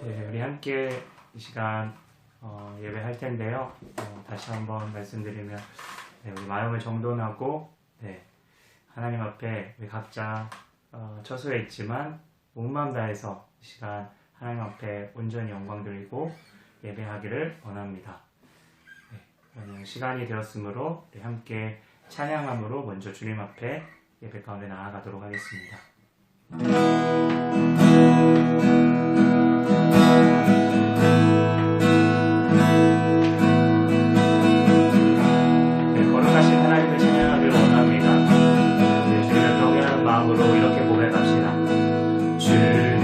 네, 우리 함께 이 시간 예배할 텐데요. 다시 한번 말씀드리면 우리 마음을 정돈하고 하나님 앞에 우리 각자 처소에 있지만 온 마음 다해서 이 시간 하나님 앞에 온전히 영광 드리고 예배하기를 원합니다. 시간이 되었으므로 우리 함께 찬양함으로 먼저 주님 앞에 예배 가운데 나아가도록 하겠습니다. 거룩하신 하나님을 찬양하기를 원합니다. 주님을 경외하는 마음으로 이렇게 고백합시다. 주는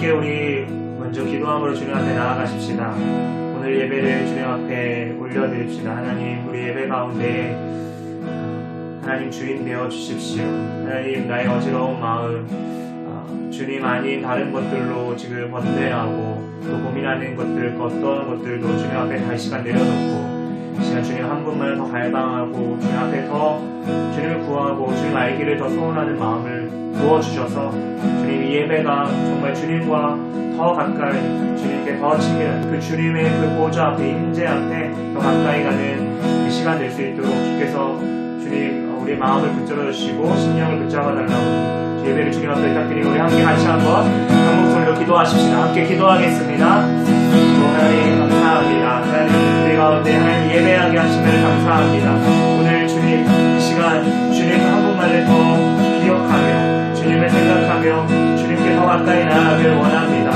함께 우리 먼저 기도함으로 주님 앞에 나아가십시다. 오늘 예배를 주님 앞에 올려드립시다. 하나님, 우리 예배 가운데 하나님 주인 되어 주십시오. 하나님, 나의 어지러운 마음 주님 아닌 다른 것들로 지금 번뇌하고 또 고민하는 것들, 어떤 것들도 주님 앞에 한 시간 내려놓고 이 시간 주님 한 분만을 더 갈망하고 주님 앞에 더 주님을 구하고 주님 알기를 더 소원하는 마음을 부어주셔서 주님 이 예배가 정말 주님과 더 가까이 주님께 더 친밀한 그 주님의 그 보좌 앞에 임재 앞에 더 가까이 가는 이 시간 될 수 있도록 주께서 주님 우리의 마음을 붙들어 주시고 심령을 붙잡아 달라고 예배를 주님 앞에 부탁드리고 우리 함께 같이 한번 한 목소리로 기도하십시다. 함께 기도하겠습니다. 하나님 감사합니다. 하나님 우리 가운데 하나님 예배하게 하심을 감사합니다. 오늘 주님 이 시간 주님 한 분만을 더 기억하며 주님을 생각하며 주님께 더 가까이 나아가길 원합니다.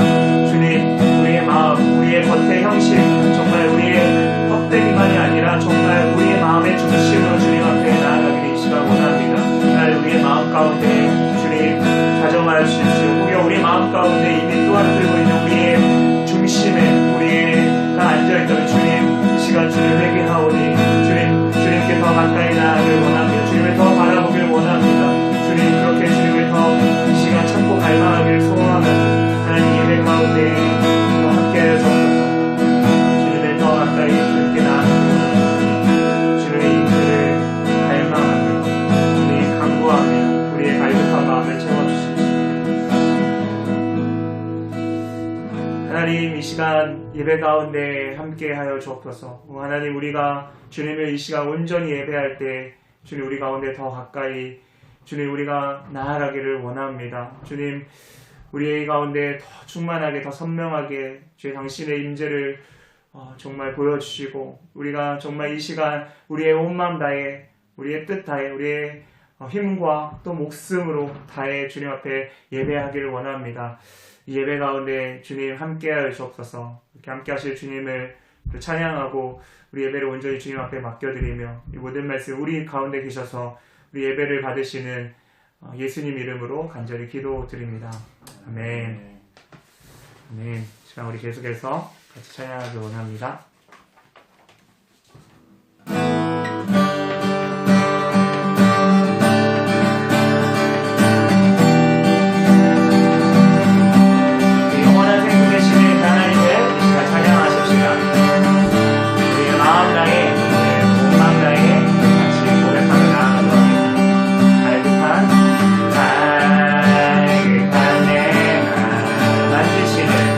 주님 우리의 마음 우리의 겉의 형식 정말 우리의 헛되기만이 아니라 정말 우리의 마음의 중심으로 주님 앞에 나아가기를 이 시간 원합니다. 하나님 우리의 마음 가운데 주님 다정하여 주십시오. 혹여 우리의 마음 가운데 이미 또한들고 있는 우리의 중심에 우리가 앉아있던 주님 이 시간 주님 회개하오니 주님께 더 가까이 나아가길 원합니다. 주님을 더 바라보길 원합니다. 주님 그렇게 주님을 더 이 시간 찾고 갈망하길 소원하고 하나님 예배 가운데 더 함께하여 주옵소서. 주님을 더 가까이 주님께 나아가길 원합니다. 주님의 인도를 갈망하며 주님 간구하며 우리의 갈급한 마음을 채워주십시오. 하나님 이 시간 예배 가운데 함께하여 주옵소서. 하나님 우리가 주님을 이 시간 온전히 예배할 때 주님 우리 가운데 더 가까이 주님 우리가 나아가기를 원합니다. 주님 우리 가운데 더 충만하게 더 선명하게 주의 당신의 임재를 정말 보여주시고 우리가 정말 이 시간 우리의 온 마음 다해 우리의 뜻 다해 우리의 힘과 또 목숨으로 다해 주님 앞에 예배하기를 원합니다. 이 예배 가운데 주님 함께하여 주옵소서. 이렇게 함께하실 주님을 찬양하고 우리 예배를 온전히 주님 앞에 맡겨드리며 이 모든 말씀 우리 가운데 계셔서 우리 예배를 받으시는 예수님 이름으로 간절히 기도드립니다. 아멘. 아멘. 시간 우리 계속해서 같이 찬양하기 원합니다. 만지시는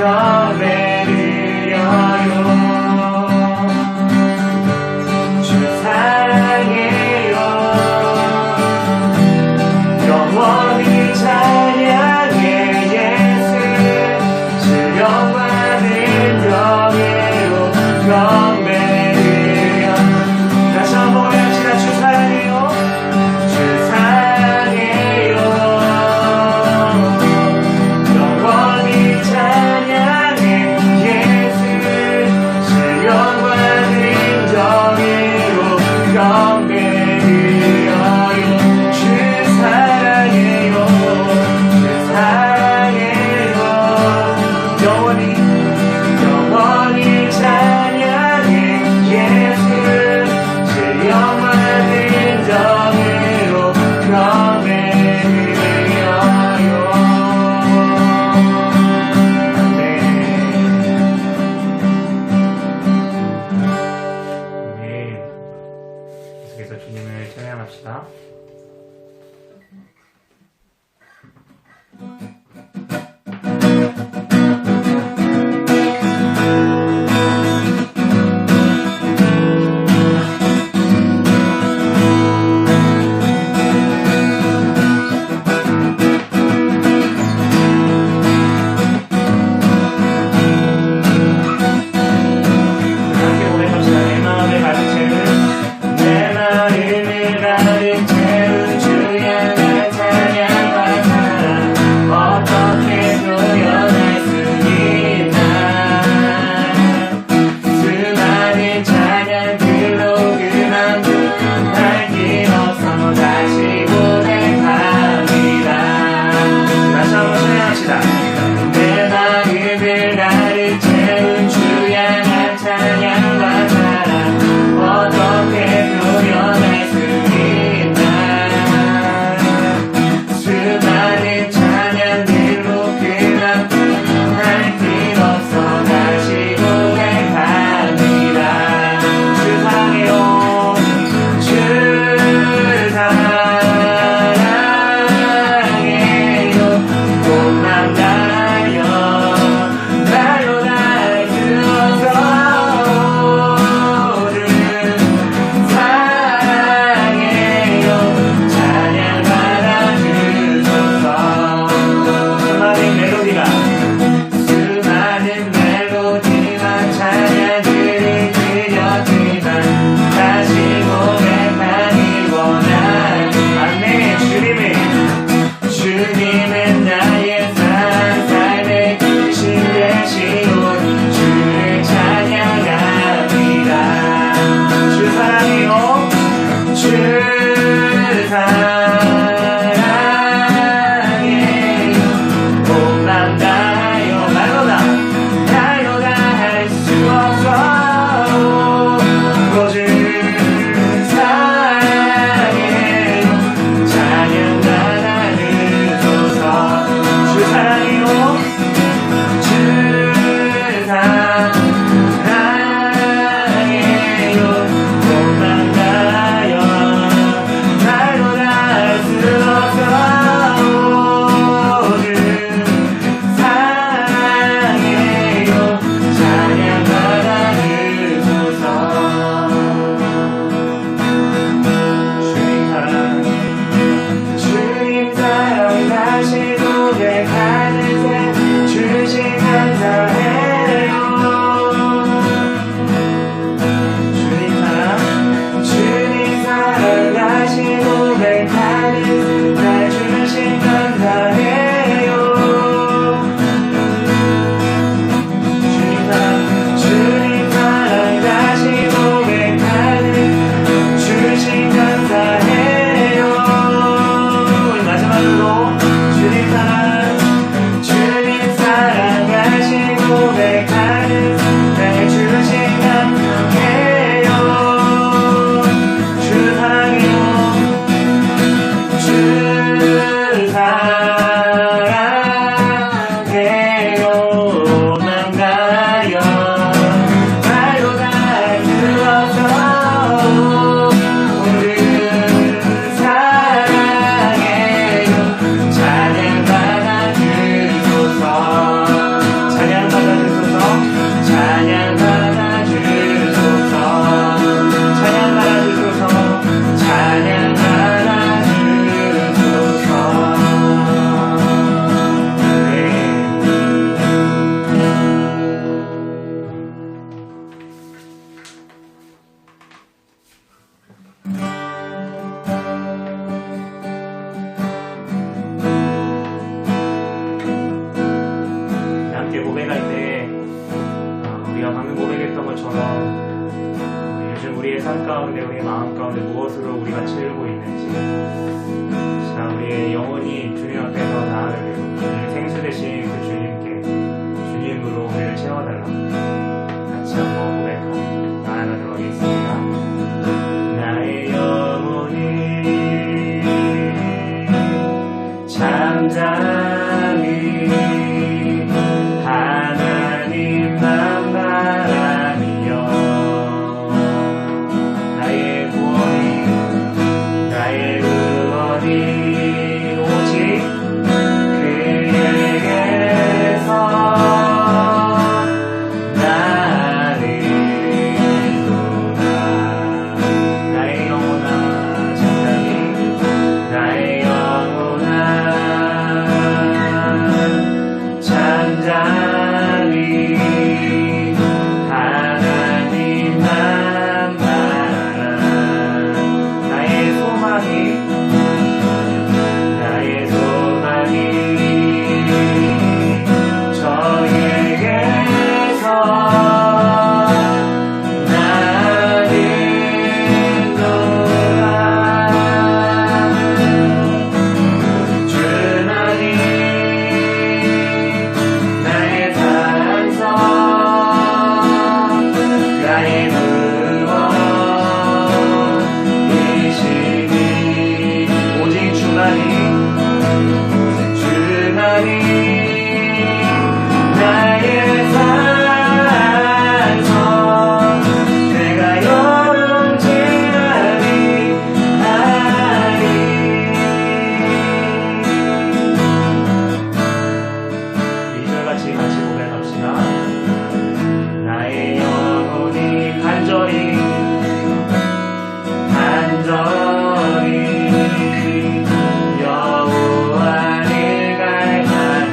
경배 드려요. 주 사랑해요. 영원히 찬양해 예수. 주 영광은 영예로 경배 드려. 다시 한번 외칩시다. 주 사랑해요. 주 사랑해요. 영원히 찬양해 예수. 주 영광은 영예로 경배 드려요. 주 사랑해요. 주 사랑해요. 영원히 찬양해 예수. 주 영원한 정의로 경배 드려요. 아멘. 계속해서 주님을 찬양합시다. 함께 고백합시다. 내 마음을 가득 채운 내 마음을 가득 채운 주의 날 찬양받아 어떻게 표현할 수 있나. 수많은 찬양들로 그만둔 날 길어서 다시 고백합니다. 다시 한번 찬양합시다. 내 마음을 가득 채운 주의 날 찬양받아 어떻게 표현할 수 있나. 수많은 찬양들로 그만둔 날 길어서 다시 고백합니다. 주 사랑해요. 주 사랑해요. 꿈만 나요. 나로 날 주어서 사랑해요. 찬양받아 주소서. 수많은 멜로디와 찬양들을 드렸지만 다시 고백하기 원하는 아멘. 주님은 나의 사랑 삶의 끝이 되시오. 주를 찬양합니다. 주 사랑해요. 주 사랑해요. 꿈만 나요. 날로다 할 수 없어. 주 사랑해요. 찬양받아 주소서. 주 사랑해요. 주 사랑해요. 꿈만 나요. 날로다 할 수 없어. 주 사랑해요. 찬양받아 주소서. 주님 사랑 다시 고백하는 새 주신 감사해요. 주님 사랑 다시 고백하는 날 주신 감사해요. 주님 사랑 다시 고백하는 주신 감사해요. 우리 마지막으로 주님 사랑 삶 가운데, 우리 마음 가운데 무엇으로 우리가 채우고 있는지, 자, 우리의 영혼이 주님 앞에서 나아가기로 우리 생수 되신 그 주님께 주님으로 우리를 채워달라 같이 한번 고백하고 나아가도록 하겠습니다. 나의 영혼이 잠잠히 하나님만 바라며 나의 구원이 나의 의원이 오직 그에게서 나리로다. 나의 영혼아 잠잠히 나의 영혼아 잠잠히 하나님만 바라. 나의 소망이 저에게서 나리로다. 주나니 나의 산성 나의 구원이시니 오직 주나니 나의 산성 내가 영원하리 하리. 이절같이 같이 고백합시다. 나의 영혼이 간절히 여호와를 갈망하리.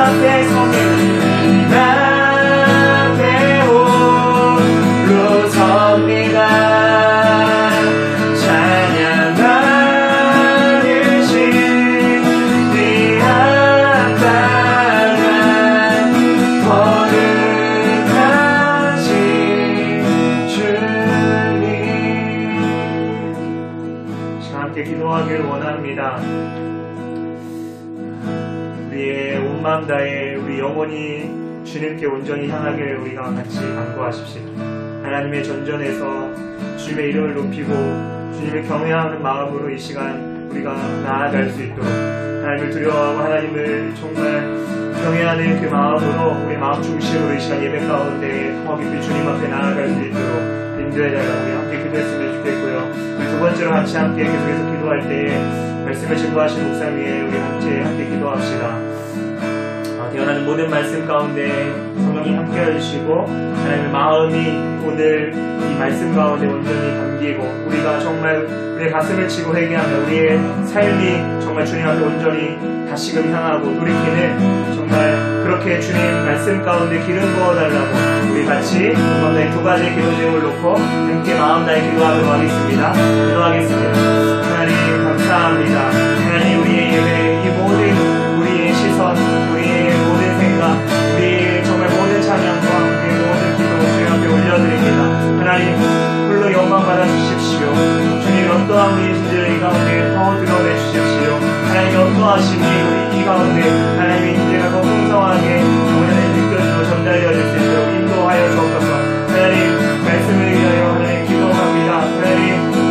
앞에 섭니다. 앞에 홀로 섭니다. 기도하길 원합니다. 우리의 온 마음 다해 우리 영혼이 주님께 온전히 향하길 우리가 같이 간구하십시다. 하나님의 전전에서 주님의 이름을 높이고 주님을 경외하는 마음으로 이 시간 우리가 나아갈 수 있도록 하나님을 두려워하고 하나님을 정말 경외하는 그 마음으로 우리 마음 중심으로 이 시간 예배 가운데 더 깊이 주님 앞에 나아갈 수 있도록 인도해달라고 우리 함께 기도했으면 좋겠고요. 두 번째로 같이 함께 계속해서 기도할 때에 말씀을 증거하신 목사 위에 우리 함께 기도합시다. 태어나는 모든 말씀 가운데 성령이 함께 해주시고 하나님의 마음이 오늘 이 말씀 가운데 온전히 담기고 우리가 정말 우리의 가슴을 치고 회개하며 우리의 삶이 정말 주님 앞에 온전히 다시금 향하고 돌이키는 정말 그렇게 주님 말씀 가운데 기름 부어달라고 우리 같이 오늘 두 가지 기도 제목을 놓고 함께 마음 다해 기도하도록 하겠습니다. 기도하겠습니다. 하나님 감사합니다. 하나님 우리의 예배 이 모든 우리의 시선 우리의 모든 생각 우리의 정말 모든 찬양과 우리의 모든 기도 주님 앞에 올려드립니다. 하나님 홀로 영광 받아주십시오. 주님 어떠한 분이신지를 이 가운데 더 드러내주십시오. 하나님 어떠하심이 우리 이 가운데 하나님의 인재가 더 풍성하게 오늘 느껴지고 전달되어질 수 있도록 인도하여 주옵소서. 하나님 말씀을 위하여 하나님 기도합니다. 하나님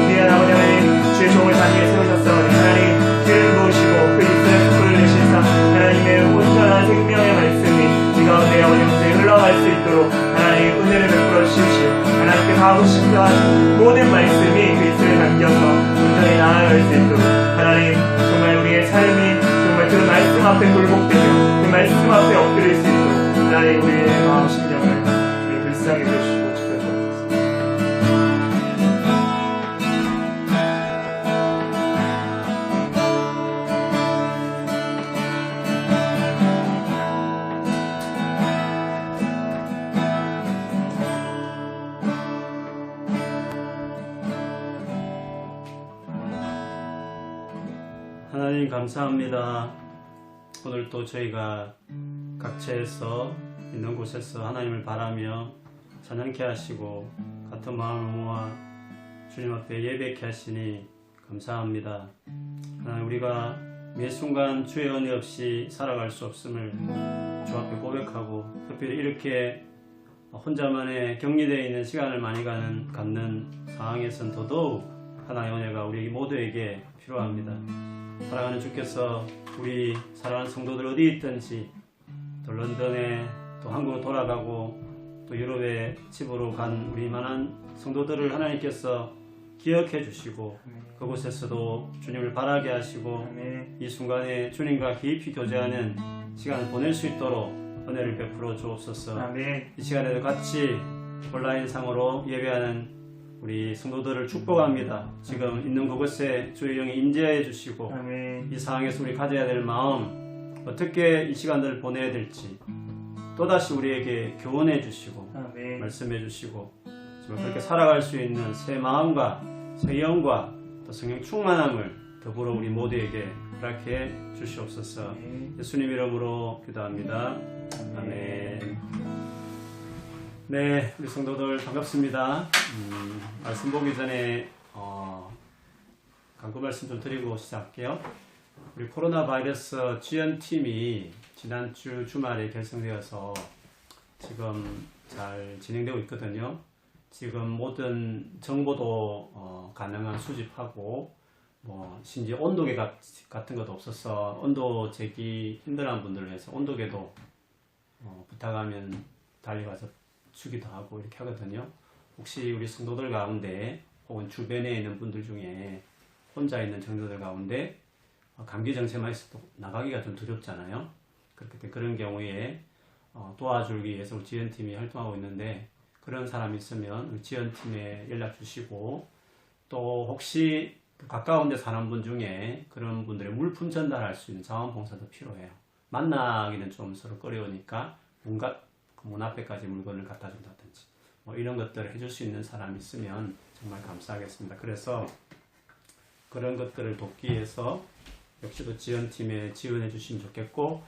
귀한 아버지 하나님 주의 종을 자리에 세우셨사오니 하나님 기름 부으시고 그 입술에 숯불을 내신사 하나님의 온전한 생명의 말씀이 이 가운데 아버지 흘러갈 수 있도록 하나님 은혜를 베풀어 주십시오. 하나님께서 하고 싶다 한 모든 말씀이 그 입술에 담겨서 온전히 나아갈 수 있도록 하나님 정말 우리의 삶이 정말 그 말씀 앞에 굴복되며 그 말씀 앞에 엎드릴 수 있도록 하나님 우리의 마음 심령을 주님 불쌍히 해주시고 지켜주옵소서. 하나님 감사합니다. 오늘 또 저희가 각처에서 있는 곳에서 하나님을 바라며 찬양케 하시고 같은 마음을 모아 주님 앞에 예배케 하시니 감사합니다. 하나님 우리가 매 순간 주의 은혜 없이 살아갈 수 없음을 주 앞에 고백하고 특별히 이렇게 혼자만의 격리되어 있는 시간을 많이 갖는 상황에서는 더더욱 하나님의 은혜가 우리 모두에게 필요합니다. 사랑하는 주께서 우리 사랑하는 성도들 어디 있든지 또 런던에 또 한국으로 돌아가고 또 유럽에 집으로 간 우리 많은 성도들을 하나님께서 기억해 주시고 그곳에서도 주님을 바라게 하시고 이 순간에 주님과 깊이 교제하는 시간을 보낼 수 있도록 은혜를 베풀어 주옵소서. 이 시간에도 같이 온라인상으로 예배하는 우리 성도들을 축복합니다. 지금 있는 그곳에 주의 영이 임재해 주시고 이 상황에서 우리 가져야 될 마음 어떻게 이 시간들을 보내야 될지 또다시 우리에게 교훈해 주시고 말씀해 주시고 정말 그렇게 살아갈 수 있는 새 마음과 새 영과 또 성령 충만함을 더불어 우리 모두에게 허락해 주시옵소서. 예수님 이름으로 기도합니다. 아멘. 네, 우리 성도들 반갑습니다. 말씀 보기 전에 간구 말씀 좀 드리고 시작할게요. 우리 코로나 바이러스 지원팀이 지난주 주말에 결성되어서 지금 잘 진행되고 있거든요. 지금 모든 정보도 가능한 수집하고 심지어 온도계 같은 것도 없어서 온도 재기 힘들어하는 분들을 위해서 온도계도 부탁하면 달려가서 주기도 하고 이렇게 하거든요. 혹시 우리 성도들 가운데 혹은 주변에 있는 분들 중에 혼자 있는 성도들 가운데 감기 증세만 있어도 나가기가 좀 두렵잖아요. 그런 경우에 도와주기 위해서 우리 지원팀이 활동하고 있는데 그런 사람이 있으면 우리 지원팀에 연락 주시고 또 혹시 가까운 데 사는 분 중에 그런 분들의 물품 전달할 수 있는 자원봉사도 필요해요. 만나기는 좀 서로 꺼려우니까 뭔가 그 문 앞에까지 물건을 갖다 준다든지 뭐 이런 것들을 해줄 수 있는 사람이 있으면 정말 감사하겠습니다. 그래서 그런 것들을 돕기 위해서 역시도 지원팀에 지원해 주시면 좋겠고,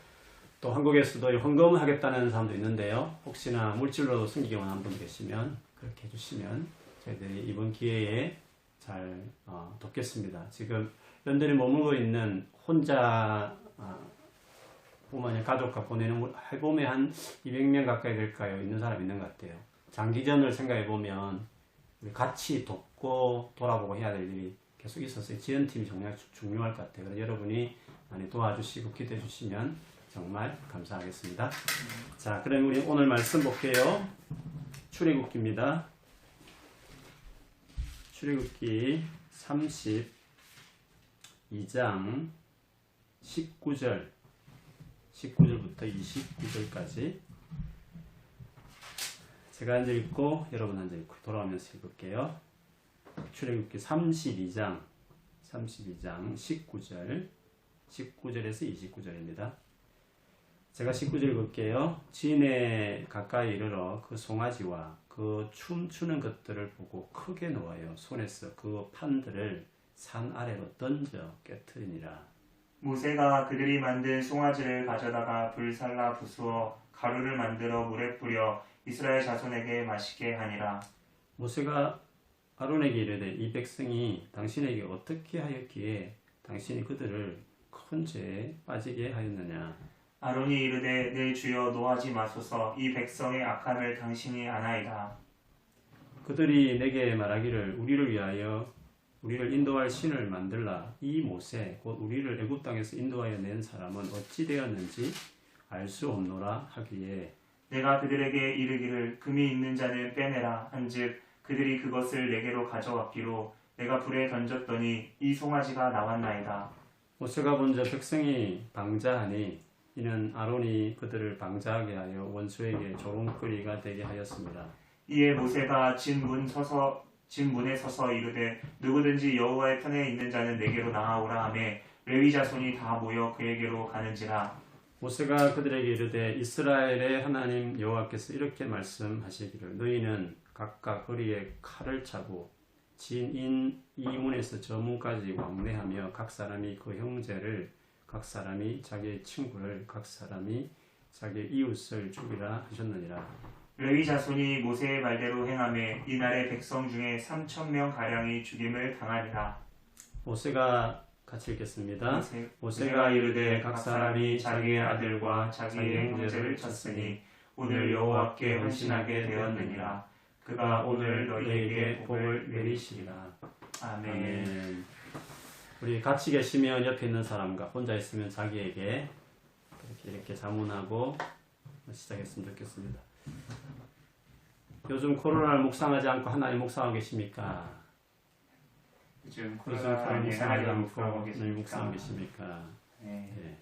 또 한국에서도 헌금을 하겠다는 사람도 있는데요. 혹시나 물질로도 섬기기 원하는 분 계시면 그렇게 해주시면 저희들이 이번 기회에 잘 돕겠습니다. 지금 런던에 머물고 있는 혼자 부모님 가족과 보내는 해보면 한 200명 가까이 될까요? 있는 사람 있는 것 같아요. 장기전을 생각해 보면 우리 같이 돕고 돌아보고 해야 될 일이 계속 있어서 지원팀이 정말 중요할 것 같아요. 그래서 여러분이 많이 도와주시고 기도해 주시면 정말 감사하겠습니다. 자, 그럼 우리 오늘 말씀 볼게요. 출애굽기입니다. 출애굽기 32장 19절부터 29절까지 제가 앉아 읽고 여러분 앉아 읽고 돌아오면서 읽을게요. 출애굽기 32장 19절에서 29절입니다. 제가 19절 읽을게요. 진에 가까이 이르러 그 송아지와 그 춤추는 것들을 보고 크게 놓아요. 손에서 그 판들을 산 아래로 던져 깨트리니라. 모세가 그들이 만든 송아지를 가져다가 불살라 부수어 가루를 만들어 물에 뿌려 이스라엘 자손에게 마시게 하니라. 모세가 아론에게 이르되 이 백성이 당신에게 어떻게 하였기에 당신이 그들을 큰 죄에 빠지게 하였느냐. 아론이 이르되 내 주여 노하지 마소서. 이 백성의 악함을 당신이 아나이다. 그들이 내게 말하기를 우리를 위하여 우리를 인도할 신을 만들라. 이 모세 곧 우리를 애굽 땅에서 인도하여 낸 사람은 어찌 되었는지 알 수 없노라 하기에 내가 그들에게 이르기를 금이 있는 자는 빼내라 한즉 그들이 그것을 내게로 가져왔기로 내가 불에 던졌더니 이 송아지가 나왔나이다. 모세가 본저 백성이 방자하니 이는 아론이 그들을 방자하게 하여 원수에게 조롱거리가 되게 하였습니다. 이에 모세가 진문에 서서 이르되 누구든지 여호와의 편에 있는 자는 내게로 나아오라 하매 레위 자손이 다 모여 그에게로 가는지라. 모세가 그들에게 이르되 이스라엘의 하나님 여호와께서 이렇게 말씀하시기를 너희는 각각 허리에 칼을 차고 진인 이 문에서 저 문까지 왕래하며 각 사람이 그 형제를 각 사람이 자기의 친구를 각 사람이 자기의 이웃을 죽이라 하셨느니라. 레위 자손이 모세의 말대로 행하매 이날의 백성 중에 3,000명 가량이 죽임을 당하리라. 모세가 같이 읽겠습니다. 모세가 이르되 각 사람이 자기의 아들과 자기의 형제를 쳤으니 오늘 여호와께 헌신하게 되었느니라. 그가 오늘 너희에게 복을 내리시리라. 아멘. 우리 같이 계시면 옆에 있는 사람과 혼자 있으면 자기에게 이렇게 자문하고 시작했으면 좋겠습니다. 요즘 코로나를 묵상하지 않고 하나님 묵상하고 계십니까? 요즘 코로나를 코로나를 묵상하지 하나님 않고 하나님 묵상하고 계십니까? 네. 네.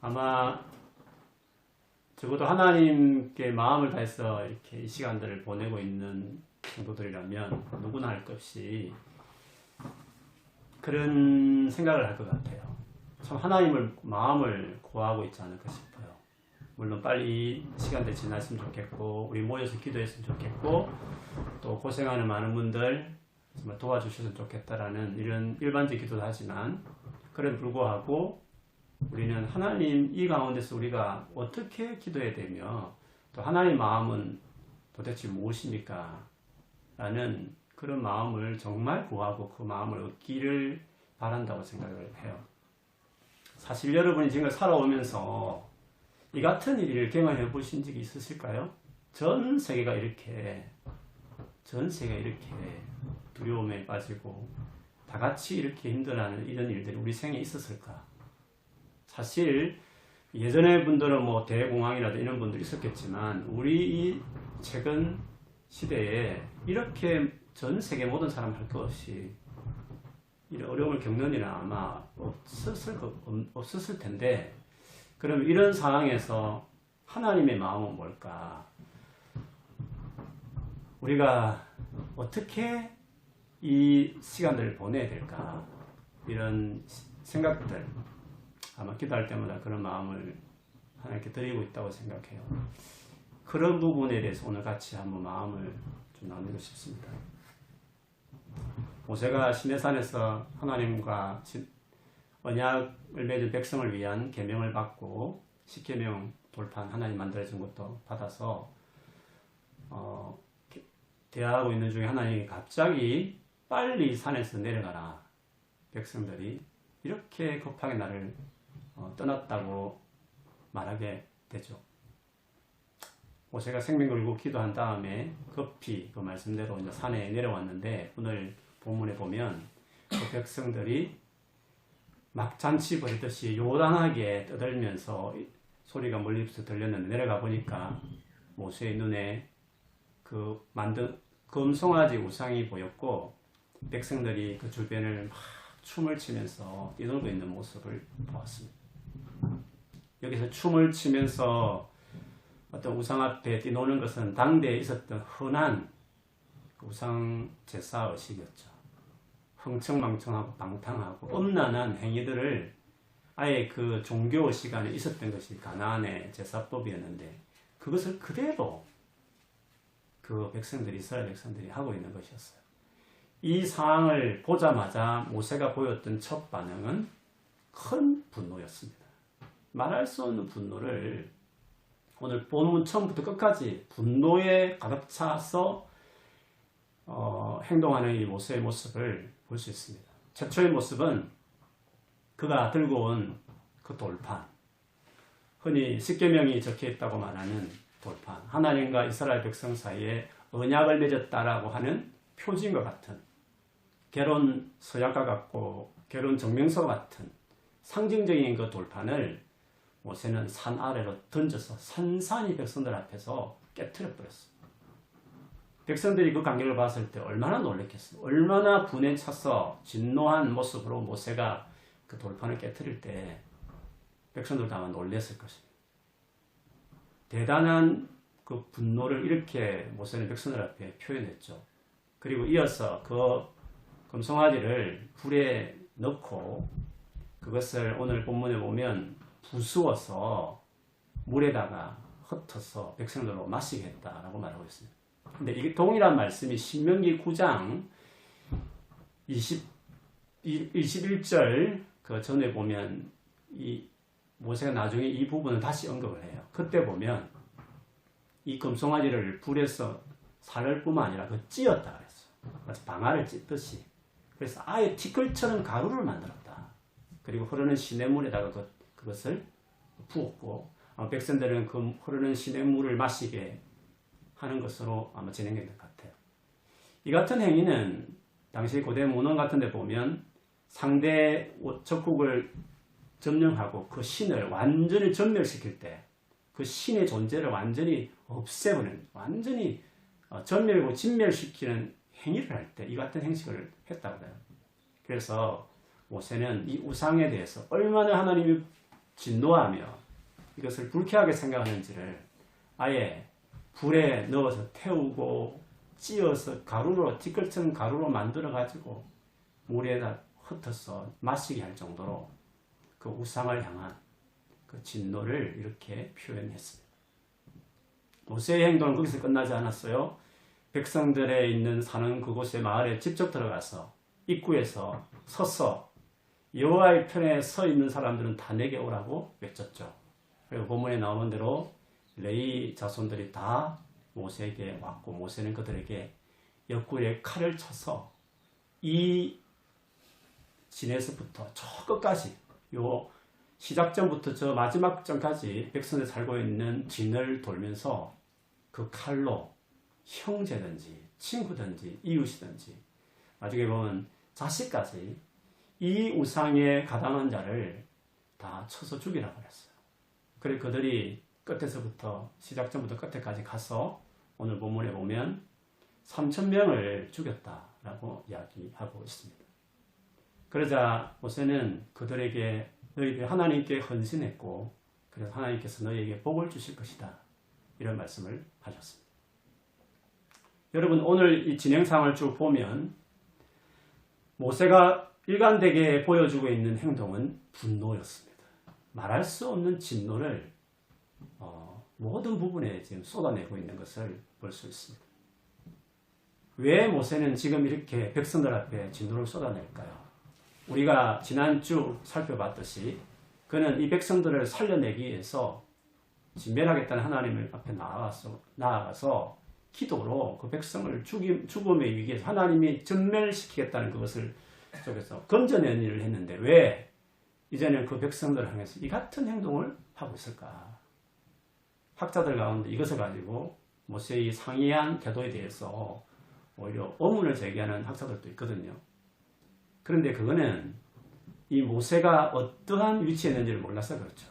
아마 적어도 하나님께 마음을 다해서 이렇게 이 시간들을 보내고 있는 성도들이라면 누구나 할 것 없이 그런 생각을 할 것 같아요. 참 하나님을 마음을 구하고 있지 않을까 싶어요. 물론 빨리 이 시간들 지났으면 좋겠고 우리 모여서 기도했으면 좋겠고 또 고생하는 많은 분들 정말 도와주셨으면 좋겠다라는 이런 일반적 기도도 하지만 그래도 불구하고 우리는 하나님 이 가운데서 우리가 어떻게 기도해야 되며 또 하나님의 마음은 도대체 무엇입니까? 라는 그런 마음을 정말 구하고 그 마음을 얻기를 바란다고 생각을 해요. 사실 여러분이 지금 살아오면서 이 같은 일을 경험해 보신 적이 있으실까요? 전 세계가 이렇게 두려움에 빠지고 다 같이 이렇게 힘들어하는 이런 일들이 우리 생에 있었을까? 사실 예전의 분들은 뭐 대공황이라도 이런 분들이 있었겠지만 우리 이 최근 시대에 이렇게 전 세계 모든 사람 할 것 없이 이런 어려움을 겪는 일은 아마 없었을 텐데 그럼 이런 상황에서 하나님의 마음은 뭘까? 우리가 어떻게 이 시간들을 보내야 될까? 이런 생각들, 아마 기도할 때마다 그런 마음을 하나님께 드리고 있다고 생각해요. 그런 부분에 대해서 오늘 같이 한번 마음을 좀 나누고 싶습니다. 모세가 시내산에서 하나님과 언약을 맺은 백성을 위한 계명을 받고 십계명 돌판 하나님 만들어준 것도 받아서 대화하고 있는 중에 하나님이 갑자기 빨리 산에서 내려가라. 백성들이 이렇게 급하게 나를 떠났다고 말하게 되죠. 모세가 생명 걸고 기도한 다음에 급히 그 말씀대로 이제 산에 내려왔는데 오늘 본문에 보면 그 백성들이 막 잔치 벌이듯이 요란하게 떠들면서 소리가 멀리서 들렸는데 내려가 보니까 모세의 눈에 그 만든 금송아지 우상이 보였고 백성들이 그 주변을 막 춤을 치면서 뛰놀고 있는 모습을 보았습니다. 여기서 춤을 치면서 어떤 우상 앞에 뛰노는 것은 당대에 있었던 흔한 우상 제사 의식이었죠. 흥청망청하고 방탕하고 음란한 행위들을 아예 그 종교 시간에 있었던 것이 가나안의 제사법이었는데 그것을 그대로 그 백성들이 이스라엘 백성들이 하고 있는 것이었어요. 이 상황을 보자마자 모세가 보였던 첫 반응은 큰 분노였습니다. 말할 수 없는 분노를 오늘 본문 처음부터 끝까지 분노에 가득 차서 행동하는 이 모세의 모습을 볼 수 있습니다. 최초의 모습은 그가 들고 온 그 돌판, 흔히 십계명이 적혀 있다고 말하는 돌판, 하나님과 이스라엘 백성 사이에 언약을 맺었다라고 하는 표징과 같은 결혼 서약과 같고 결혼 증명서 같은 상징적인 그 돌판을 모세는 산 아래로 던져서 산산이 백성들 앞에서 깨트려 버렸어요. 백성들이 그 광경을 봤을 때 얼마나 놀랐겠어요. 얼마나 분에 차서 진노한 모습으로 모세가 그 돌판을 깨트릴 때 백성들도 아마 놀랐을 것입니다. 대단한 그 분노를 이렇게 모세는 백성들 앞에 표현했죠. 그리고 이어서 그 금송아지를 불에 넣고 그것을 오늘 본문에 보면 부수어서 물에다가 흩어서 백성들로 마시게 했다라고 말하고 있습니다. 근데 이게 동일한 말씀이 신명기 9장 21절 그 전에 보면 이 모세가 나중에 이 부분을 다시 언급을 해요. 그때 보면 이 금송아지를 불에서 살을 뿐만 아니라 그 찧었다 그랬어요. 마치 방아를 찢듯이. 그래서 아예 티끌처럼 가루를 만들었다. 그리고 흐르는 시냇물에다가 그것을 부었고 백성들은 그 흐르는 시냇물을 마시게 하는 것으로 아마 진행된 것 같아요. 이 같은 행위는 당시 고대 문헌 같은 데 보면 상대 적국을 점령하고 그 신을 완전히 전멸시킬 때 그 신의 존재를 완전히 없애버리는, 완전히 전멸고 진멸시키는 행위를 할 때 이 같은 행식을 했다고 해요. 그래서 모세는 이 우상에 대해서 얼마나 하나님이 진노하며 이것을 불쾌하게 생각하는지를 아예 불에 넣어서 태우고 찧어서 가루로 티끌처럼 가루로 만들어 가지고 물에다 흩어서 마시게 할 정도로 그 우상을 향한 그 진노를 이렇게 표현했습니다. 모세의 행동은 거기서 끝나지 않았어요. 백성들에 있는 사는 그곳의 마을에 직접 들어가서 입구에서 서서 여호와의 편에 서 있는 사람들은 다 내게 오라고 외쳤죠. 그리고 본문에 나오는 대로 레위 자손들이 다 모세에게 왔고 모세는 그들에게 옆구리에 칼을 쳐서 이 진에서부터 저 끝까지 요 시작점부터 저 마지막 점까지 백성들 살고 있는 진을 돌면서 그 칼로 형제든지 친구든지 이웃이든지 나중에 보면 자식까지 이 우상에 가담한 자를 다 쳐서 죽이라고 했어요. 그리고 그들이 끝에서부터 시작점부터 끝에까지 가서 오늘 본문에 보면 3,000명을 죽였다라고 이야기하고 있습니다. 그러자 모세는 그들에게 너희들 하나님께 헌신했고 그래서 하나님께서 너희에게 복을 주실 것이다 이런 말씀을 하셨습니다. 여러분 오늘 이 진행 상황을 쭉 보면 모세가 일관되게 보여주고 있는 행동은 분노였습니다. 말할 수 없는 진노를 모든 부분에 지금 쏟아내고 있는 것을 볼 수 있습니다. 왜 모세는 지금 이렇게 백성들 앞에 진노를 쏟아낼까요? 우리가 지난주 살펴봤듯이 그는 이 백성들을 살려내기 위해서 진멸하겠다는 하나님 앞에 나아가서 기도로 그 백성을 죽음의 위기에서 하나님이 전멸시키겠다는 그것을 속에서 건져내는 일을 했는데 왜 이제는 그 백성들을 향해서 이 같은 행동을 하고 있을까? 학자들 가운데 이것을 가지고 모세의 상이한 태도에 대해서 오히려 의문을 제기하는 학자들도 있거든요. 그런데 그거는 이 모세가 어떠한 위치에 있는지를 몰라서 그렇죠.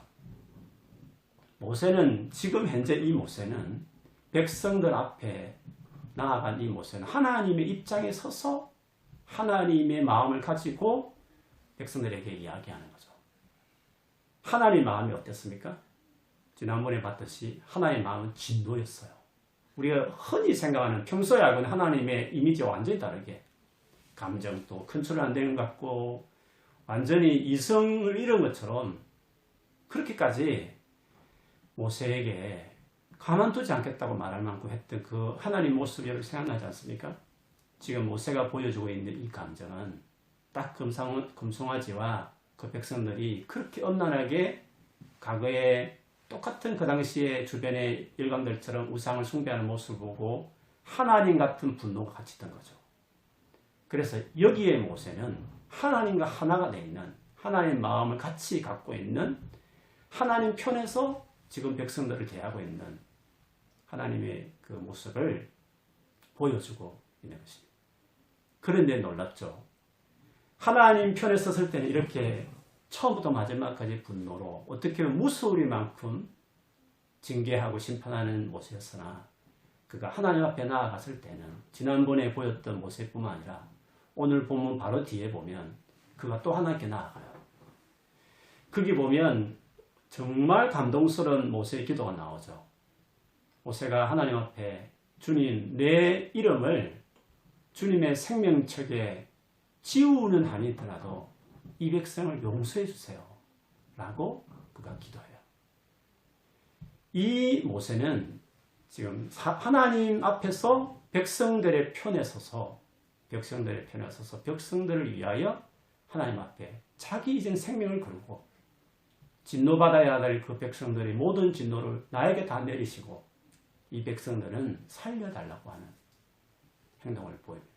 모세는 지금 현재 이 모세는 백성들 앞에 나아간 이 모세는 하나님의 입장에 서서 하나님의 마음을 가지고 백성들에게 이야기하는 거죠. 하나님의 마음이 어땠습니까? 지난번에 봤듯이 하나님의 마음은 진노였어요. 우리가 흔히 생각하는 평소에 알고 있는 하나님의 이미지와 완전히 다르게 감정도 컨트롤 안 되는 것 같고 완전히 이성을 잃은 것처럼 그렇게까지 모세에게 가만두지 않겠다고 말할 만큼 했던 그 하나님 모습이 여러분 생각나지 않습니까? 지금 모세가 보여주고 있는 이 감정은 딱 금송아지와 그 백성들이 그렇게 엄란하게 과거에 똑같은 그 당시에 주변의 일강들처럼 우상을 숭배하는 모습을 보고 하나님 같은 분노가 같이 있던 거죠. 그래서 여기에 모세는 하나님과 하나가 되어 있는 하나님 마음을 같이 갖고 있는 하나님 편에서 지금 백성들을 대하고 있는 하나님의 그 모습을 보여주고 있는 것입니다. 그런데 놀랍죠. 하나님 편에 섰을 때는 이렇게 처음부터 마지막까지 분노로 어떻게 보면 무서우리만큼 징계하고 심판하는 모세였으나 그가 하나님 앞에 나아갔을 때는 지난번에 보였던 모세뿐만 아니라 오늘 본문 바로 뒤에 보면 그가 또 하나님께 나아가요. 거기 보면 정말 감동스러운 모세의 기도가 나오죠. 모세가 하나님 앞에 주님 내 이름을 주님의 생명책에 지우는 한이 있더라도 이 백성을 용서해 주세요 라고 그가 기도해요. 이 모세는 지금 하나님 앞에서 백성들의 편에 서서 백성들을 위하여 하나님 앞에 자기 이전 생명을 걸고 진노받아야 될 그 백성들의 모든 진노를 나에게 다 내리시고 이 백성들은 살려달라고 하는 행동을 보입니다.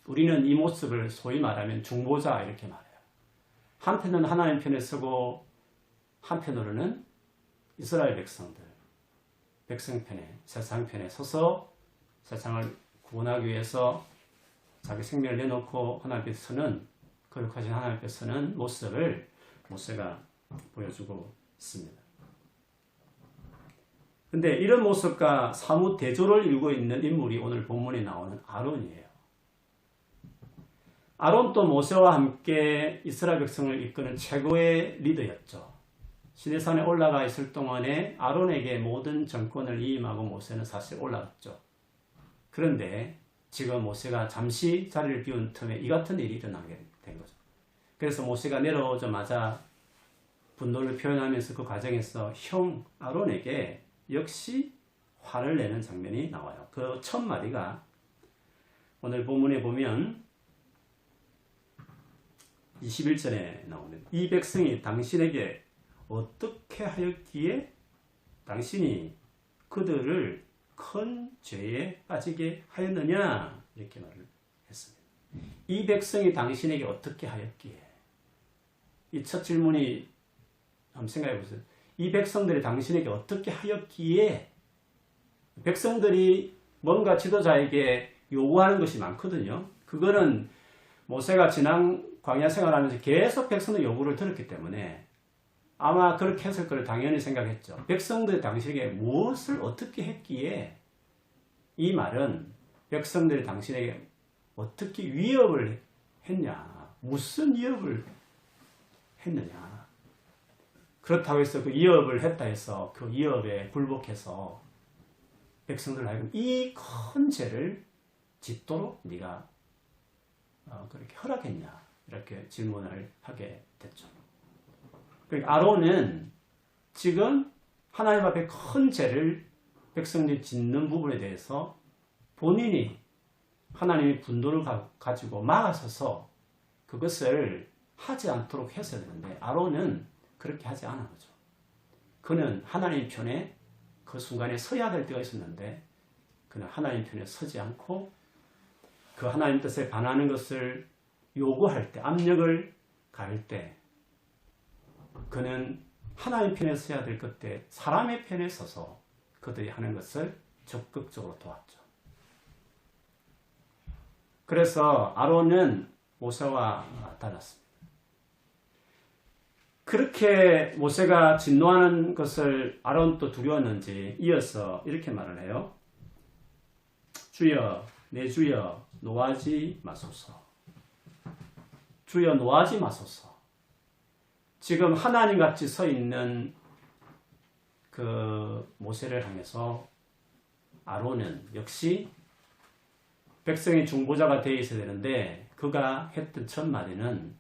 우리는 이 모습을 소위 말하면 중보자 이렇게 말해요. 한편은 하나님 편에 서고 한편으로는 이스라엘 백성 편에 세상 편에 서서 세상을 구원하기 위해서 자기 생명을 내놓고 하나님 앞에 서는 거룩하신 하나님 앞에 서는 모습을 모세가 보여주고 있습니다. 근데 이런 모습과 사뭇 대조를 이루고 있는 인물이 오늘 본문에 나오는 아론이에요. 아론도 모세와 함께 이스라엘 백성을 이끄는 최고의 리더였죠. 시내산에 올라가 있을 동안에 아론에게 모든 정권을 위임하고 모세는 사실 올라갔죠. 그런데 지금 모세가 잠시 자리를 비운 틈에 이 같은 일이 일어나게 된 거죠. 그래서 모세가 내려오자마자 분노를 표현하면서 그 과정에서 형 아론에게 역시 화를 내는 장면이 나와요. 그 첫 마디가 오늘 본문에 보면 21절에 나오는 이 백성이 당신에게 어떻게 하였기에 당신이 그들을 큰 죄에 빠지게 하였느냐 이렇게 말을 했습니다. 이 백성이 당신에게 어떻게 하였기에 이 첫 질문이 한번 생각해 보세요. 이 백성들이 당신에게 어떻게 하였기에 백성들이 뭔가 지도자에게 요구하는 것이 많거든요. 그거는 모세가 지난 광야 생활하면서 계속 백성의 요구를 들었기 때문에 아마 그렇게 했을 거를 당연히 생각했죠. 백성들이 당신에게 무엇을 어떻게 했기에 이 말은 백성들이 당신에게 어떻게 위협을 했냐, 무슨 위협을 했느냐. 그렇다고 해서 그 위협을 했다 해서 그 위협에 굴복해서 백성들 하여금 이 큰 죄를 짓도록 네가 그렇게 허락했냐 이렇게 질문을 하게 됐죠. 그러니까 아론은 지금 하나님 앞에 큰 죄를 백성들이 짓는 부분에 대해서 본인이 하나님의 분노를 가지고 막아서서 그것을 하지 않도록 했어야 되는데 아론은 그렇게 하지 않은 거죠. 그는 하나님 편에 그 순간에 서야 될 때가 있었는데 그는 하나님 편에 서지 않고 그 하나님 뜻에 반하는 것을 요구할 때, 압력을 가할 때 그는 하나님 편에 서야 될 그때 사람의 편에 서서 그들이 하는 것을 적극적으로 도왔죠. 그래서 아론은 모세와 달랐습니다. 그렇게 모세가 진노하는 것을 아론도 두려웠는지 이어서 이렇게 말을 해요. 주여, 내 주여, 노하지 마소서. 주여, 노하지 마소서. 지금 하나님같이 서 있는 그 모세를 향해서 아론은 역시 백성의 중보자가 되어 있어야 되는데 그가 했던 첫 마디는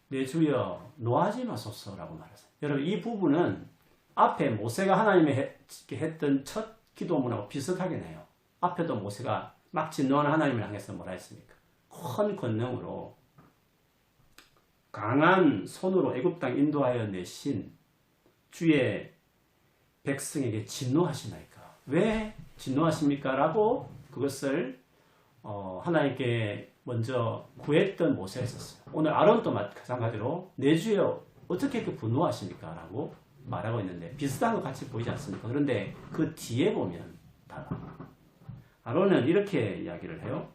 내 주여 노하지 마소서라고 말했어요. 여러분 이 부분은 앞에 모세가 하나님에 했던 첫 기도문하고 비슷하게 해요. 앞에도 모세가 막 진노하는 하나님을 향해서 뭐라 했습니까? 큰 권능으로 강한 손으로 애굽 땅 인도하여 내신 주의 백성에게 진노하시나이까. 왜 진노하십니까? 라고 그것을 하나님께 먼저 구했던 모세가 있었어요. 오늘 아론도 마찬가지로 내 주여 어떻게 이렇게 분노하십니까? 라고 말하고 있는데 비슷한 것 같이 보이지 않습니까? 그런데 그 뒤에 보면 달라. 아론은 이렇게 이야기를 해요.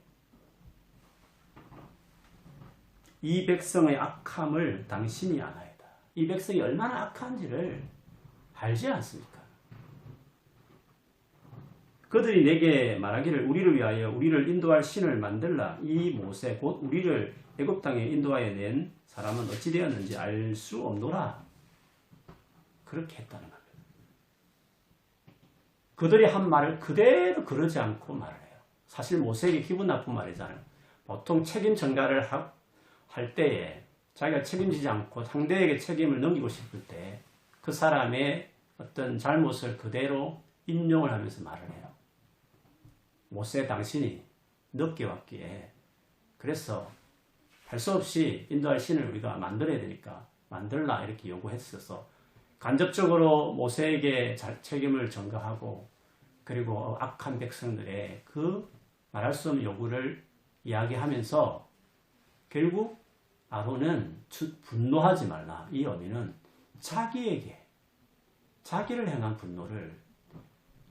이 백성의 악함을 당신이 아나이다. 이 백성이 얼마나 악한지를 알지 않습니까? 그들이 내게 말하기를 우리를 위하여 우리를 인도할 신을 만들라. 이 모세 곧 우리를 애굽 땅에 인도하여 낸 사람은 어찌 되었는지 알 수 없노라. 그렇게 했다는 겁니다. 그들이 한 말을 그대로 그러지 않고 말을 해요. 사실 모세에게 기분 나쁜 말이잖아요. 보통 책임 전가를 할 때에 자기가 책임지지 않고 상대에게 책임을 넘기고 싶을 때 그 사람의 어떤 잘못을 그대로 인용을 하면서 말을 해요. 모세 당신이 늦게 왔기에 그래서 할 수 없이 인도할 신을 우리가 만들어야 되니까 만들라 이렇게 요구했어서 간접적으로 모세에게 책임을 전가하고 그리고 악한 백성들의 그 말할 수 없는 요구를 이야기하면서 결국 아론은 분노하지 말라. 이 의미는 자기를 향한 분노를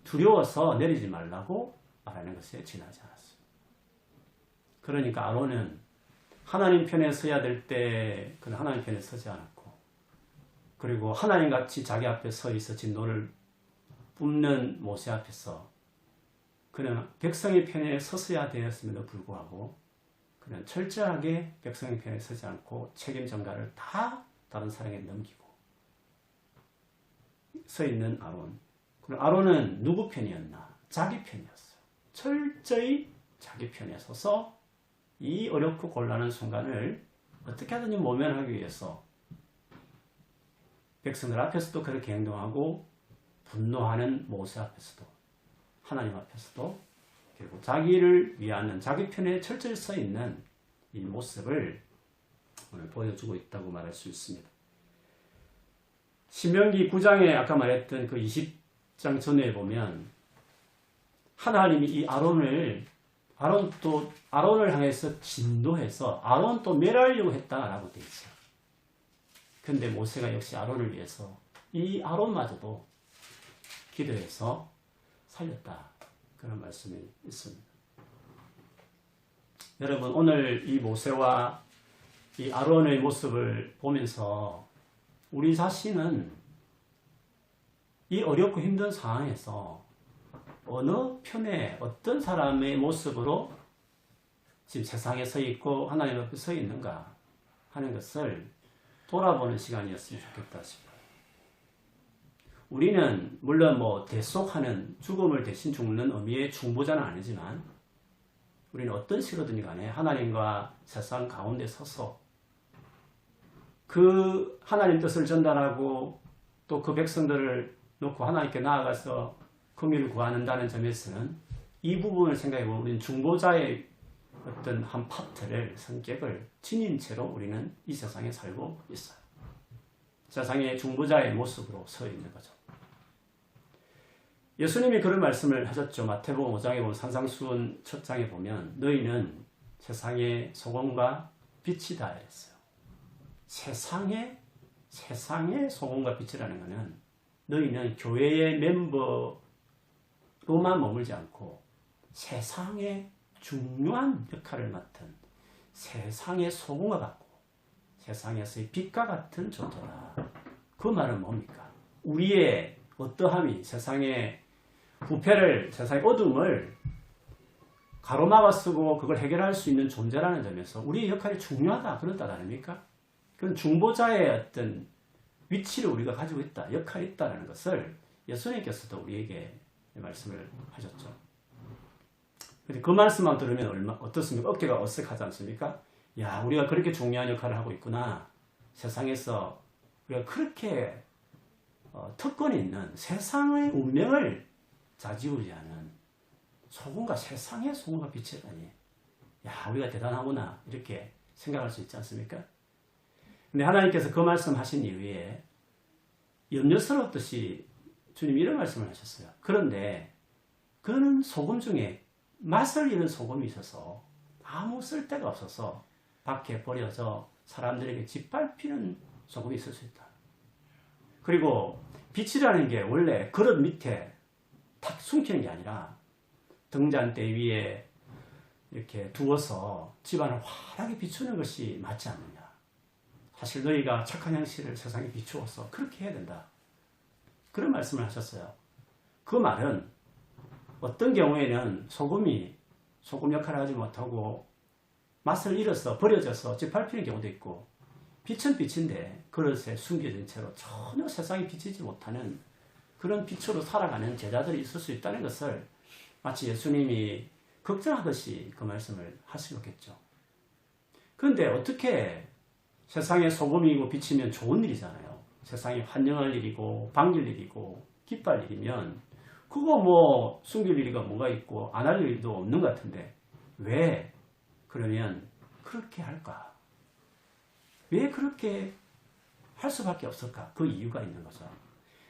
두려워서 내리지 말라고 말하는 것에 지나지 않았어요. 그러니까 아론은 하나님 편에 서야 될 때 그는 하나님 편에 서지 않았고 그리고 하나님같이 자기 앞에 서 있어 진노를 뿜는 모세 앞에서 그는 백성의 편에 섰어야 되었음에도 불구하고 그는 철저하게 백성의 편에 서지 않고 책임 전가를 다 다른 사람에게 넘기고 서 있는 아론. 그리고 아론은 누구 편이었나? 자기 편이었어요. 철저히 자기 편에 서서 이 어렵고 곤란한 순간을 어떻게 하든지 모면하기 위해서 백성들 앞에서도 그렇게 행동하고 분노하는 모세 앞에서도 하나님 앞에서도 결국 자기를 위하는 자기 편에 철저히 서 있는 이 모습을 오늘 보여주고 있다고 말할 수 있습니다. 신명기 9장에 아까 말했던 그 20장 전에 보면 하나님이 이 아론을 향해서 진노해서 아론 또 멸하려고 했다라고 되어 있어요. 근데 모세가 역시 아론을 위해서 이 아론마저도 기도해서 살렸다. 그런 말씀이 있습니다. 여러분 오늘 이 모세와 이 아론의 모습을 보면서 우리 자신은 이 어렵고 힘든 상황에서 어느 편에 어떤 사람의 모습으로 지금 세상에 서 있고 하나님 앞에 서 있는가 하는 것을 돌아보는 시간이었으면 좋겠다 싶어요. 우리는 물론 대속하는 죽음을 대신 죽는 의미의 중보자는 아니지만 우리는 어떤 식으로든지 간에 하나님과 세상 가운데 서서 그 하나님 뜻을 전달하고 또 그 백성들을 놓고 하나님께 나아가서 긍휼을 구하는다는 점에서는 이 부분을 생각해보면 우리는 중보자의 어떤 한 파트를, 성격을 지닌 채로 우리는 이 세상에 살고 있어요. 세상의 중보자의 모습으로 서 있는 거죠. 예수님이 그런 말씀을 하셨죠. 마태복음 5장에 보면 산상수훈 첫 장에 보면 너희는 세상의 소금과 빛이다 이랬어요. 세상의 소금과 빛이라는 것은 너희는 교회의 멤버로만 머물지 않고 세상의 중요한 역할을 맡은 세상의 소금과 같고 세상에서의 빛과 같은 존재다. 그 말은 뭡니까? 우리의 어떠함이 세상의 부패를, 세상의 어둠을 가로막아 쓰고 그걸 해결할 수 있는 존재라는 점에서 우리의 역할이 중요하다. 그런 뜻 아닙니까? 그런 중보자의 어떤 위치를 우리가 가지고 있다. 역할이 있다는 것을 예수님께서도 우리에게 말씀을 하셨죠. 근데 그 말씀만 들으면 어떻습니까? 어깨가 어색하지 않습니까? 야, 우리가 그렇게 중요한 역할을 하고 있구나. 세상에서 우리가 그렇게 특권이 있는 세상의 운명을 좌지우지하는 소금과 세상의 소금과 빛이라니. 야, 우리가 대단하구나. 이렇게 생각할 수 있지 않습니까? 근데 하나님께서 그 말씀하신 이후에 염려스럽듯이 주님 이런 말씀을 하셨어요. 그런데 그는 소금 중에 맛을 잃은 소금이 있어서 아무 쓸데가 없어서 밖에 버려져 사람들에게 짓밟히는 소금이 있을 수 있다. 그리고 빛이라는 게 원래 그릇 밑에 탁 숨기는 게 아니라 등잔대 위에 이렇게 두어서 집안을 환하게 비추는 것이 맞지 않느냐. 사실 너희가 착한 행실을 세상에 비추어서 그렇게 해야 된다. 그런 말씀을 하셨어요. 그 말은 어떤 경우에는 소금이 소금 역할을 하지 못하고 맛을 잃어서 버려져서 짓밟히는 경우도 있고 빛은 빛인데 그릇에 숨겨진 채로 전혀 세상에 비치지 못하는 그런 빛으로 살아가는 제자들이 있을 수 있다는 것을 마치 예수님이 걱정하듯이 그 말씀을 하시겠죠. 그런데 어떻게 세상에 소금이고 빛이면 좋은 일이잖아요. 세상에 환영할 일이고 반길 일이고 기뻐할 일이면 그거 뭐 숨길 일이가 뭐가 있고 안 할 일도 없는 것 같은데 왜 그러면 그렇게 할까? 왜 그렇게 할 수밖에 없을까? 그 이유가 있는 거죠.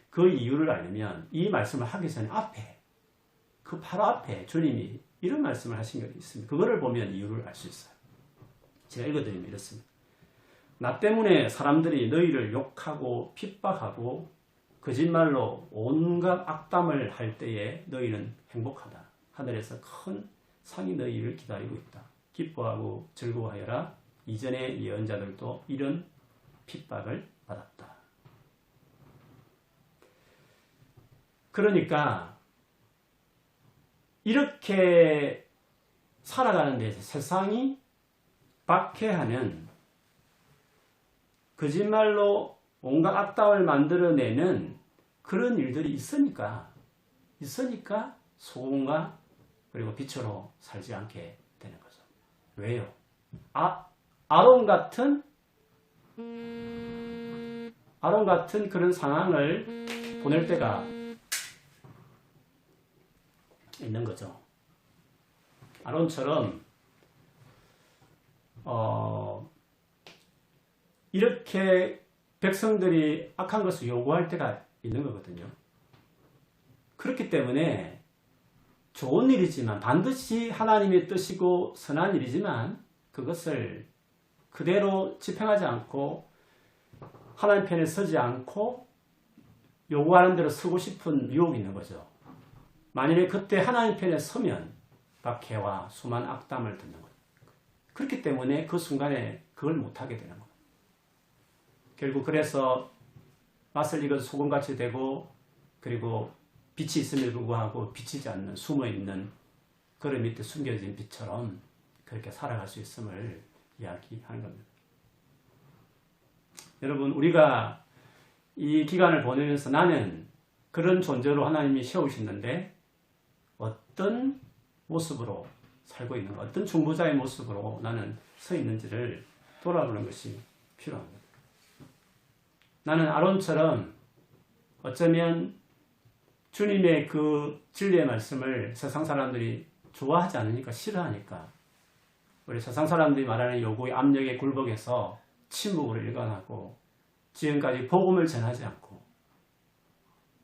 그 이유를 알려면 이 말씀을 하기 전에 앞에 그 바로 앞에 주님이 이런 말씀을 하신 게 있습니다. 그거를 보면 이유를 알 수 있어요. 제가 읽어드리면 이렇습니다. 나 때문에 사람들이 너희를 욕하고 핍박하고 거짓말로 온갖 악담을 할 때에 너희는 행복하다. 하늘에서 큰 상이 너희를 기다리고 있다. 기뻐하고 즐거워하여라. 이전의 예언자들도 이런 핍박을 받았다. 그러니까 이렇게 살아가는 데서 세상이 박해하는 거짓말로 온갖 악담을 만들어내는 그런 일들이 있으니까 소금과 그리고 빛으로 살지 않게 되는 거죠. 왜요? 아론 같은 그런 상황을 보낼 때가 있는 거죠. 아론처럼 이렇게 백성들이 악한 것을 요구할 때가 있는 거거든요. 그렇기 때문에 좋은 일이지만 반드시 하나님의 뜻이고 선한 일이지만 그것을 그대로 집행하지 않고 하나님 편에 서지 않고 요구하는 대로 서고 싶은 유혹이 있는 거죠. 만일에 그때 하나님 편에 서면 박해와 수많은 악담을 듣는 거예요. 그렇기 때문에 그 순간에 그걸 못하게 되는 거예요. 결국 그래서 맛을 익은 소금같이 되고 그리고 빛이 있음에도 불구하고 비치지 않는 숨어있는 그릇 밑에 숨겨진 빛처럼 그렇게 살아갈 수 있음을 이야기하는 겁니다. 여러분, 우리가 이 기간을 보내면서 나는 그런 존재로 하나님이 세우셨는데 어떤 모습으로 살고 있는가, 어떤 중보자의 모습으로 나는 서 있는지를 돌아보는 것이 필요합니다. 나는 아론처럼 어쩌면 주님의 그 진리의 말씀을 세상 사람들이 좋아하지 않으니까, 싫어하니까 우리 세상 사람들이 말하는 요구의 압력에 굴복해서 침묵으로 일관하고 지금까지 복음을 전하지 않고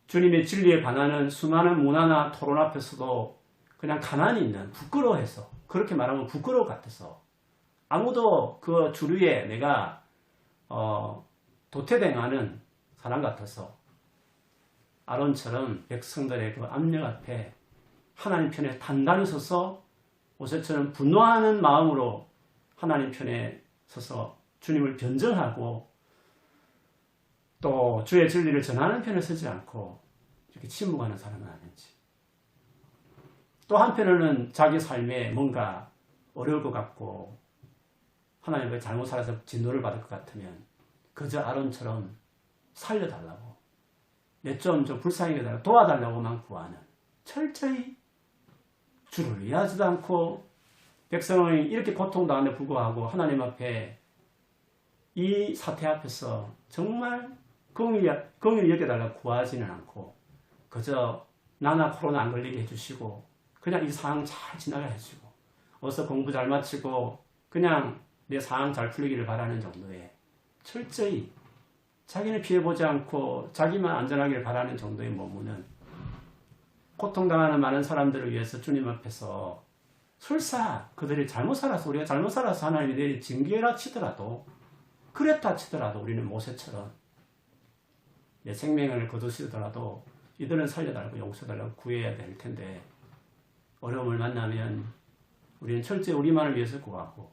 주님의 진리에 반하는 수많은 문화나 토론 앞에서도 그냥 가만히 있는, 부끄러워해서, 그렇게 말하면 부끄러워 같아서 아무도 그 주류에 내가 도태당하는 사람 같아서 아론처럼 백성들의 그 압력 앞에 하나님 편에 단단히 서서 모세처럼 분노하는 마음으로 하나님 편에 서서 주님을 변증하고 또 주의 진리를 전하는 편에 서지 않고 이렇게 침묵하는 사람은 아닌지, 또 한편으로는 자기 삶에 뭔가 어려울 것 같고 하나님을 잘못 살아서 진노를 받을 것 같으면 그저 아론처럼 살려달라고, 내 좀 불쌍히 해달라고, 도와달라고만 구하는, 철저히 주를 위하지도 않고 백성이 이렇게 고통당하는데 불구하고 하나님 앞에 이 사태 앞에서 정말 긍휼히 여겨달라고 구하지는 않고 그저 나나 코로나 안 걸리게 해주시고 그냥 이 상황 잘 지나게 해주고 어서 공부 잘 마치고 그냥 내 상황 잘 풀리기를 바라는 정도의, 철저히 자기는 피해보지 않고 자기만 안전하기를 바라는 정도의 머무는, 고통당하는 많은 사람들을 위해서 주님 앞에서 설사 그들이 잘못 살아서, 우리가 잘못 살아서 하나님이 내리 징계라 치더라도, 그랬다 치더라도 우리는 모세처럼 내 생명을 거두시더라도 이들은 살려달라고 용서달라고 구해야 될 텐데, 어려움을 만나면 우리는 철저히 우리만을 위해서 구하고,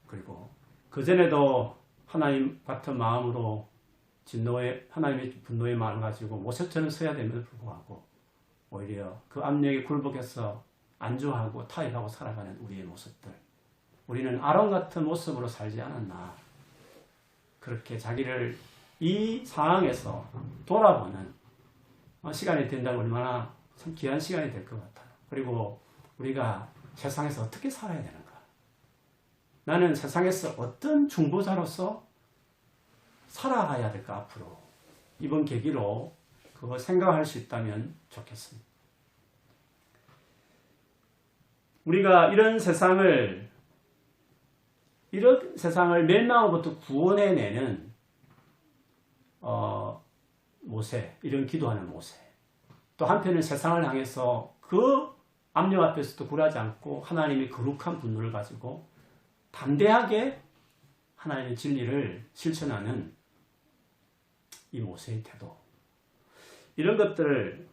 그리고 그전에도 하나님 같은 마음으로 하나님의 분노의 마음을 가지고 모세처럼 서야 됨에도 불구하고 오히려 그 압력에 굴복해서 안주하고 타협하고 살아가는 우리의 모습들, 우리는 아론 같은 모습으로 살지 않았나, 그렇게 자기를 이 상황에서 돌아보는 시간이 된다면 얼마나 참 귀한 시간이 될 것 같아요. 그리고 우리가 세상에서 어떻게 살아야 되는가, 나는 세상에서 어떤 중보자로서 살아가야 될까, 앞으로 이번 계기로 그거 생각할 수 있다면 좋겠습니다. 우리가 이런 세상을 멸망으로부터 구원해내는 모세, 이런 기도하는 모세, 또 한편은 세상을 향해서 그 압력 앞에서도 굴하지 않고 하나님의 거룩한 분노를 가지고 담대하게 하나님의 진리를 실천하는 이 모세의 태도, 이런 것들을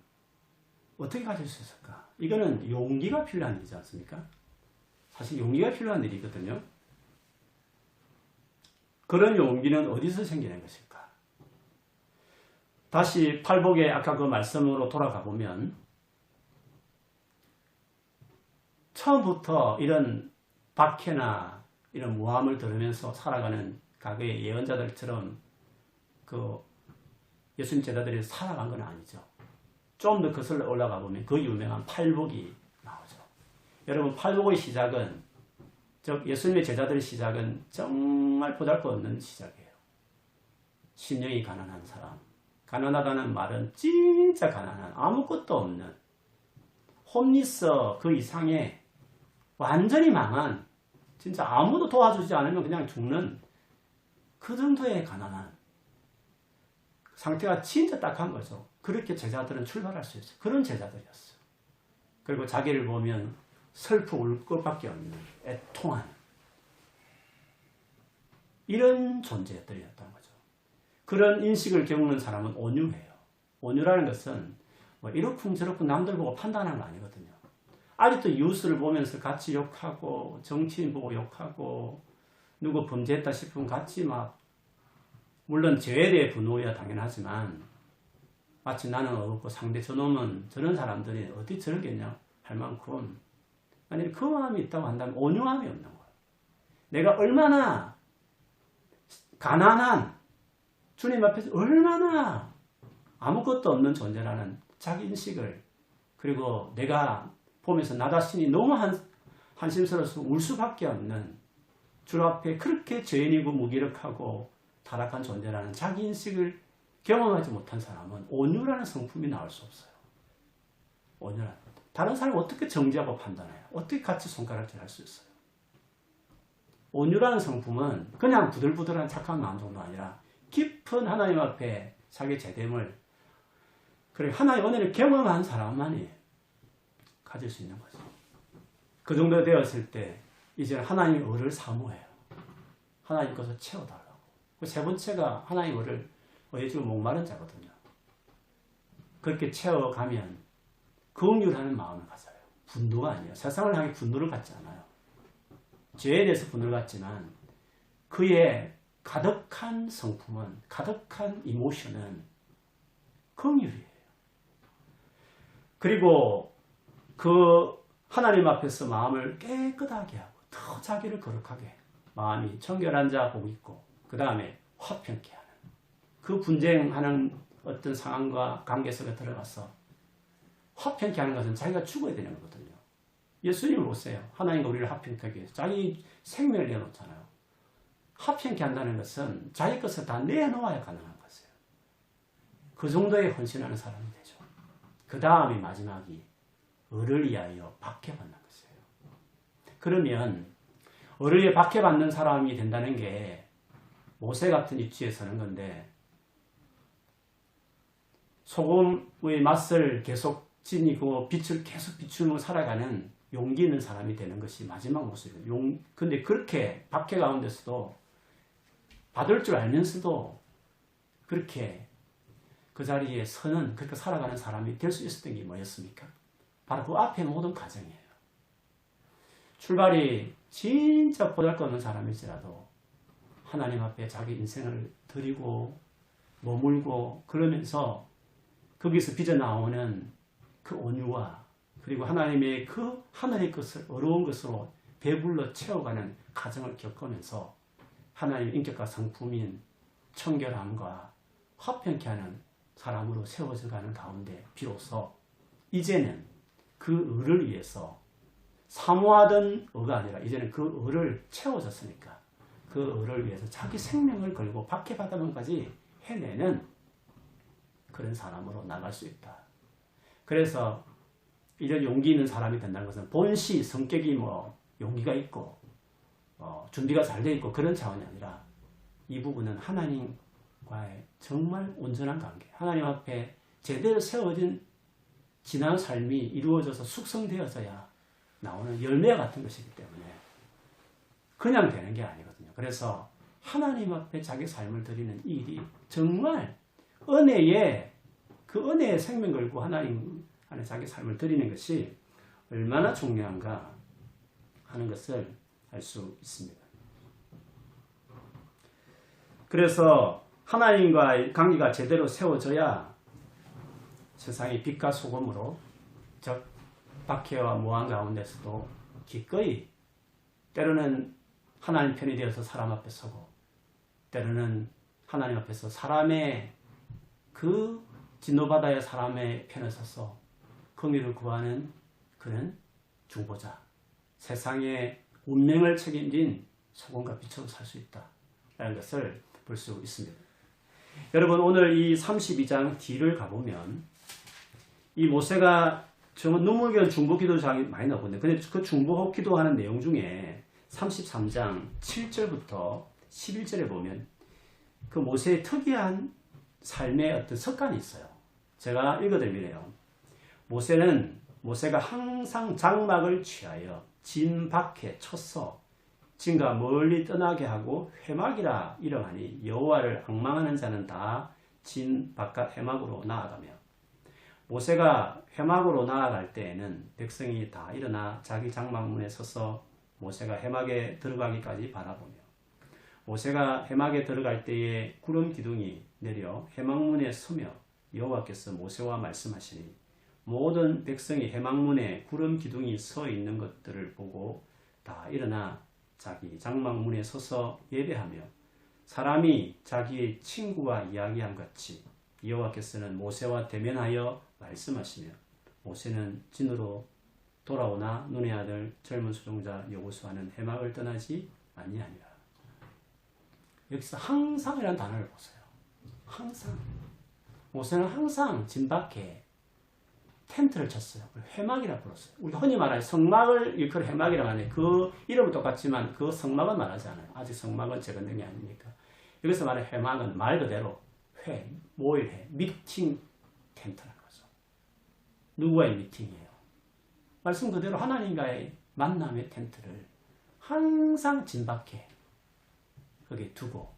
어떻게 가질 수 있을까? 이거는 용기가 필요한 일이지 않습니까? 사실 용기가 필요한 일이거든요. 그런 용기는 어디서 생기는 것일까? 다시 팔복의 아까 그 말씀으로 돌아가 보면 처음부터 이런 박해나 이런 모함을 들으면서 살아가는 과거의 예언자들처럼 그 예수님 제자들이 살아간 건 아니죠. 좀 더 거슬러 올라가 보면 그 유명한 팔복이 나오죠. 여러분, 팔복의 시작은, 즉 예수님의 제자들의 시작은 정말 보잘것없는 시작이에요. 심령이 가난한 사람, 가난하다는 말은 진짜 가난한, 아무것도 없는, 홈리스 그 이상의 완전히 망한, 진짜 아무도 도와주지 않으면 그냥 죽는 그 정도의 가난한 상태가 진짜 딱한 거죠. 그렇게 제자들은 출발할 수 있어요. 그런 제자들이었어요. 그리고 자기를 보면 슬프고 울 것밖에 없는, 애통한 이런 존재들이었던 거죠. 그런 인식을 겪는 사람은 온유해요. 온유라는 것은 뭐 이렇쿵저렇쿵 남들 보고 판단하는 거 아니거든요. 아직도 이웃을 보면서 같이 욕하고, 정치인 보고 욕하고, 누구 범죄했다 싶으면 같이 막, 물론 죄에 대해 분노해야 당연하지만 마치 나는 어둡고 상대 저런 사람들이 어디 저러겠냐 할 만큼, 아니 그 마음이 있다고 한다면 온유함이 없는 거예요. 내가 얼마나 가난한, 주님 앞에서 얼마나 아무것도 없는 존재라는 자기 인식을, 그리고 내가 보면서 나 자신이 너무 한심스러워서 울 수밖에 없는 주 앞에 그렇게 죄인이고 무기력하고 타락한 존재라는 자기 인식을 경험하지 못한 사람은 온유라는 성품이 나올 수 없어요. 온유란. 다른 사람을 어떻게 정죄하고 판단해요? 어떻게 같이 손가락질 할 수 있어요? 온유라는 성품은 그냥 부들부들한 착한 마음 정도 아니라 깊은 하나님 앞에 자기 제됨을, 그리고 하나님의 은혜를 경험한 사람만이 가질 수 있는 거죠. 그 정도 되었을 때 이제 하나님의 의를 사모해요. 하나님 것을 채워달라고. 세 번째가 하나님의 의를 지금 목마른 자거든요. 그렇게 채워가면 긍휼하는 마음을 가져요. 분노가 아니에요. 세상을 향해 분노를 갖지 않아요. 죄에 대해서 분노를 갖지만 그의 가득한 성품은, 가득한 이모션은 긍휼이에요. 그리고 그 하나님 앞에서 마음을 깨끗하게 하고 더 자기를 거룩하게, 마음이 청결한 자 복 있고, 그 다음에 화평케 하는, 그 분쟁하는 어떤 상황과 관계 속에 들어가서 화평케 하는 것은 자기가 죽어야 되는 거거든요. 예수님을 보세요. 하나님과 우리를 화평케 하기 위해서 자기 생명을 내놓잖아요. 화평케 한다는 것은 자기 것을 다 내놓아야 가능한 것이에요. 그 정도의 헌신하는 사람이 되죠. 그 다음이 마지막이 의를 위하여 박해받는 것이에요. 그러면 의를 위해 박해받는 사람이 된다는 게 모세 같은 입지에 서는 건데, 소금의 맛을 계속 지니고 빛을 계속 비추며 살아가는 용기 있는 사람이 되는 것이 마지막 모습이에요. 근데 그렇게 박해 가운데서도 받을 줄 알면서도 그렇게 그 자리에 서는, 그렇게 살아가는 사람이 될 수 있었던 게 뭐였습니까? 바로 그 앞에 모든 과정이에요. 출발이 진짜 보잘것없는 사람일지라도 하나님 앞에 자기 인생을 드리고 머물고, 그러면서 거기서 빚어나오는 그 온유와, 그리고 하나님의 그 하늘의 것을 어려운 것으로 배불러 채워가는 과정을 겪으면서 하나님의 인격과 성품인 청결함과 화평케 하는 사람으로 세워져가는 가운데 비로소 이제는 그 의를 위해서 사모하던 의가 아니라 이제는 그 의를 채워졌으니까 그 의를 위해서 자기 생명을 걸고 박해받으면까지 해내는 그런 사람으로 나갈 수 있다. 그래서 이런 용기 있는 사람이 된다는 것은 본시 성격이 용기가 있고 준비가 잘 돼 있고 그런 차원이 아니라 이 부분은 하나님과의 정말 온전한 관계, 하나님 앞에 제대로 세워진 지난 삶이 이루어져서 숙성되어져야 나오는 열매 같은 것이기 때문에 그냥 되는 게 아니거든요. 그래서 하나님 앞에 자기 삶을 드리는 이 일이 정말 은혜의 생명 걸고 하나님 안에 자기 삶을 드리는 것이 얼마나 중요한가 하는 것을 알 수 있습니다. 그래서 하나님과의 관계가 제대로 세워져야 세상의 빛과 소금으로, 즉 박해와 모함 가운데서도 기꺼이 때로는 하나님 편이 되어서 사람 앞에 서고, 때로는 하나님 앞에서 사람의 그 진노바다의 사람의 편에 서서 긍휼을 구하는 그런 중보자, 세상의 운명을 책임진 소금과 빛으로 살 수 있다라는 것을 볼 수 있습니다. 여러분, 오늘 이 32장 뒤를 가보면 이 모세가 정말 눈물겨운 중보기도장이 많이 나오거든요. 근데 그 중보 기도하는 내용 중에 33장 7절부터 11절에 보면 그 모세의 특이한 삶의 어떤 습관이 있어요. 제가 읽어드리네요. 모세가 항상 장막을 취하여 진 밖에 쳤어 진과 멀리 떠나게 하고 회막이라 이름하니 여호와를 앙망하는 자는 다 진 바깥 회막으로 나아가며, 모세가 회막으로 나아갈 때에는 백성이 다 일어나 자기 장막문에 서서 모세가 회막에 들어가기까지 바라보며, 모세가 회막에 들어갈 때에 구름 기둥이 내려 회막문에 서며 여호와께서 모세와 말씀하시니 모든 백성이 회막문에 구름 기둥이 서 있는 것들을 보고 다 일어나 자기 장막문에 서서 예배하며, 사람이 자기의 친구와 이야기한 같이 여호와께서는 모세와 대면하여 말씀하시며 모세는 진으로 돌아오나 눈의 아들 젊은 수종자 여호수아는 해막을 떠나지 아니하니라. 여기서 항상이라는 단어를 보세요. 항상. 모세는 항상 진 밖에 텐트를 쳤어요. 회막이라 불렀어요. 우리 흔히 말하는 성막을 일컬어 회막이라고 하는데 그 이름은 똑같지만 그 성막은 말하지 않아요. 아직 성막은 재건된 게 아니니까. 여기서 말하는 회막은 말 그대로 회, 모일회, 미팅 텐트라는 거죠. 누구와의 미팅이에요? 말씀 그대로 하나님과의 만남의 텐트를 항상 진 밖에 거기에 두고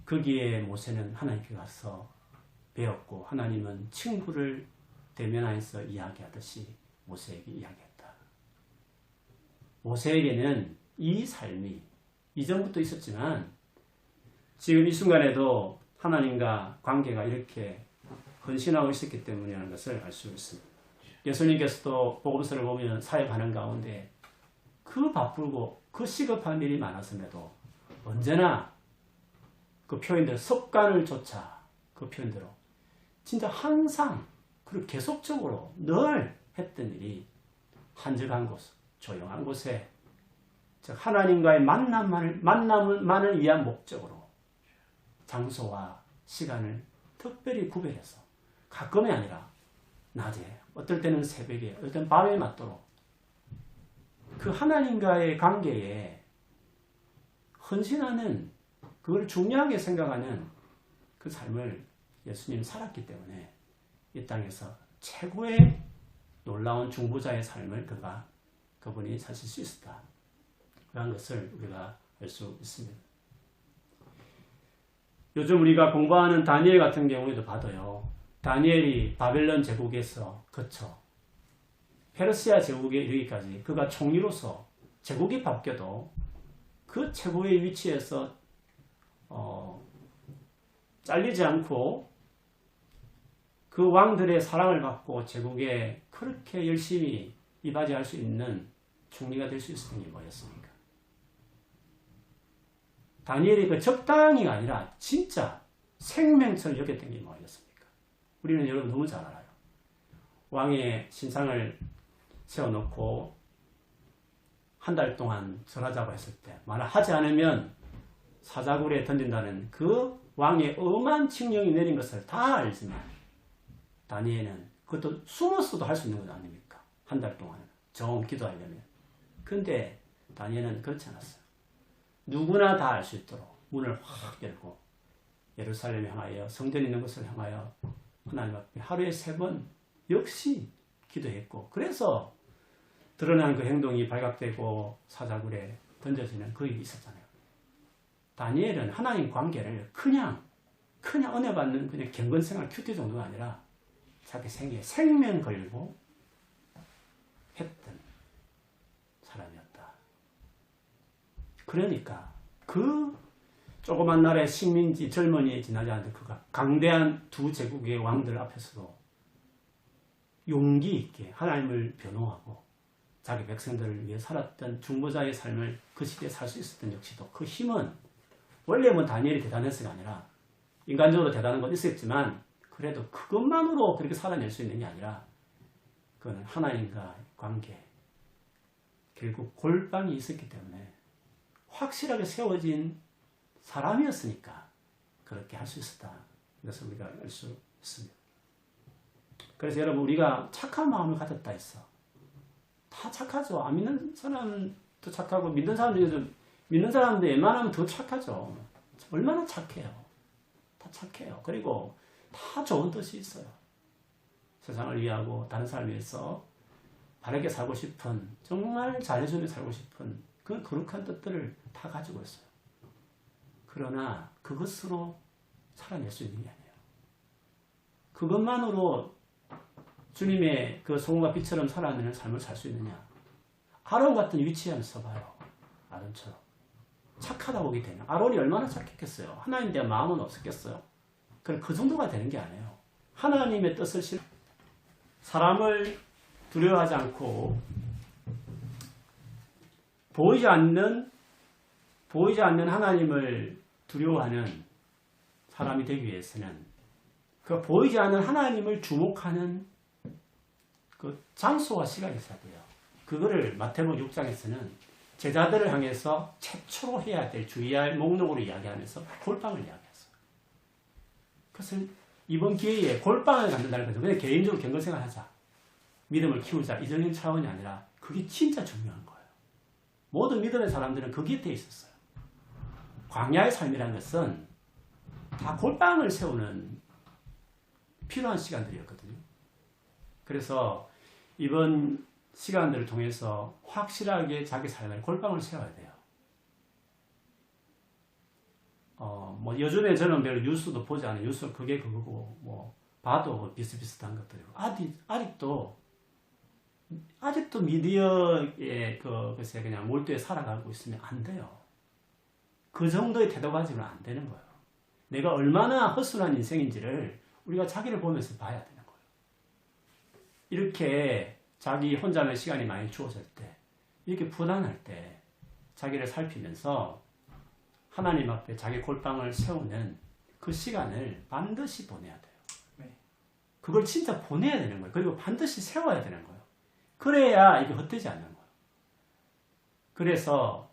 거기에 모세는 하나님께 가서 배웠고 하나님은 친구를 대면하여서 이야기하듯이 모세에게 이야기했다. 모세에게는 이 삶이 이전부터 있었지만 지금 이 순간에도 하나님과 관계가 이렇게 헌신하고 있었기 때문이라는 것을 알 수 있습니다. 예수님께서도 복음서를 보면 사역하는 가운데 그 바쁘고 그 시급한 일이 많았음에도 언제나 그 표현대로 습관을 쫓아 그 표현대로 진짜 항상 그리고 계속적으로 늘 했던 일이 한적한 곳, 조용한 곳에 즉 하나님과의 만남을 위한 목적으로 장소와 시간을 특별히 구별해서 가끔이 아니라 낮에, 어떨 때는 새벽에, 어떨 때는 밤에 맞도록 그 하나님과의 관계에 헌신하는 그걸 중요하게 생각하는 그 삶을 예수님이 살았기 때문에 이 땅에서 최고의 놀라운 중보자의 삶을 그분이 사실 수 있었다. 그런 것을 우리가 알 수 있습니다. 요즘 우리가 공부하는 다니엘 같은 경우에도 봐도요. 다니엘이 바벨론 제국에서 거쳐 페르시아 제국에 이르기까지 그가 총리로서 제국이 바뀌어도 그 최고의 위치에서 잘리지 않고 그 왕들의 사랑을 받고 제국에 그렇게 열심히 이바지할 수 있는 총리가 될 수 있었던 게 뭐였습니까? 다니엘이 그 적당히가 아니라 진짜 생명처럼 여겼던 게 뭐였습니까? 우리는 여러분 너무 잘 알아요. 왕의 신상을 세워놓고 한 달 동안 절하자고 했을 때 만약 하지 않으면 사자굴에 던진다는 그 왕의 엄한 칙령이 내린 것을 다 알지만 다니엘은 그것도 숨어서도 할 수 있는 것 아닙니까? 한 달 동안은 정 기도하려면. 근데 다니엘은 그렇지 않았어요. 누구나 다 알 수 있도록 문을 확 열고 예루살렘에 향하여 성전에 있는 것을 향하여 하나님 앞에 하루에 3번 역시 기도했고 그래서 드러난 그 행동이 발각되고 사자굴에 던져지는 그 일이 있었잖아요. 다니엘은 하나님 관계를 그냥 은혜 받는 그냥 경건생활 큐티 정도가 아니라 자기 생명 걸고 했던 사람이었다. 그러니까 그 조그만 나라의 식민지 젊은이에 지나지 않는 그가 강대한 두 제국의 왕들 앞에서도 용기 있게 하나님을 변호하고 자기 백성들을 위해 살았던 중보자의 삶을 그 시대에 살 수 있었던 역시도 그 힘은 원래 뭐 다니엘이 대단해서가 아니라 인간적으로 대단한 건 있었지만 그래도 그것만으로 그렇게 살아낼 수 있는 게 아니라 그거는 하나님과의 관계 결국 골방이 있었기 때문에 확실하게 세워진 사람이었으니까 그렇게 할 수 있었다. 이것을 우리가 알 수 있습니다. 그래서 여러분 우리가 착한 마음을 가졌다 했어. 다 착하죠. 안 믿는 사람도 착하고 믿는 사람 중에서 믿는 사람들 웬만하면 더 착하죠. 얼마나 착해요. 다 착해요. 그리고 다 좋은 뜻이 있어요. 세상을 위하고 다른 사람을 위해서 바르게 살고 싶은 정말 잘해주며 살고 싶은 그런 거룩한 뜻들을 다 가지고 있어요. 그러나 그것으로 살아낼 수 있는 게 아니에요. 그것만으로 주님의 그 소금과 빛처럼 살아내는 삶을 살 수 있느냐? 아론 같은 위치에 한번 서봐요. 아론처럼. 착하다고 보게 되냐? 아론이 얼마나 착했겠어요? 하나님에 대한 마음은 없었겠어요? 그 정도가 되는 게 아니에요. 하나님의 뜻을 사람을 두려워하지 않고 보이지 않는 하나님을 두려워하는 사람이 되기 위해서는 그 보이지 않는 하나님을 주목하는 그 장소와 시간이 있어야 돼요. 그거를 마태복음 6장에서는 제자들을 향해서 최초로 해야 될 주의할 목록으로 이야기하면서 골방을 이야기했어요. 그래서 이번 기회에 골방을 갖는다는 것은 그냥 개인적으로 경건생활 하자, 믿음을 키우자, 이적인 차원이 아니라 그게 진짜 중요한 거예요. 모든 믿음의 사람들은 거기에 돼 있었어요. 광야의 삶이라는 것은 다 골방을 세우는 필요한 시간들이었거든요. 그래서 이번 시간들을 통해서 확실하게 자기 삶에 골방을 세워야 돼요. 뭐 요즘에 저는 별로 뉴스도 보지 않아요. 뉴스 그게 그거고 뭐 봐도 비슷비슷한 것들이고 아직도 미디어에 글쎄 그냥 몰두해 살아가고 있으면 안 돼요. 그 정도의 태도 가지고는 안 되는 거예요. 내가 얼마나 허술한 인생인지를 우리가 자기를 보면서 봐야 되는 거예요. 이렇게 자기 혼자만의 시간이 많이 주어질 때, 이렇게 불안할 때 자기를 살피면서 하나님 앞에 자기 골방을 세우는 그 시간을 반드시 보내야 돼요. 네. 그걸 진짜 보내야 되는 거예요. 그리고 반드시 세워야 되는 거예요. 그래야 이게 헛되지 않는 거예요. 그래서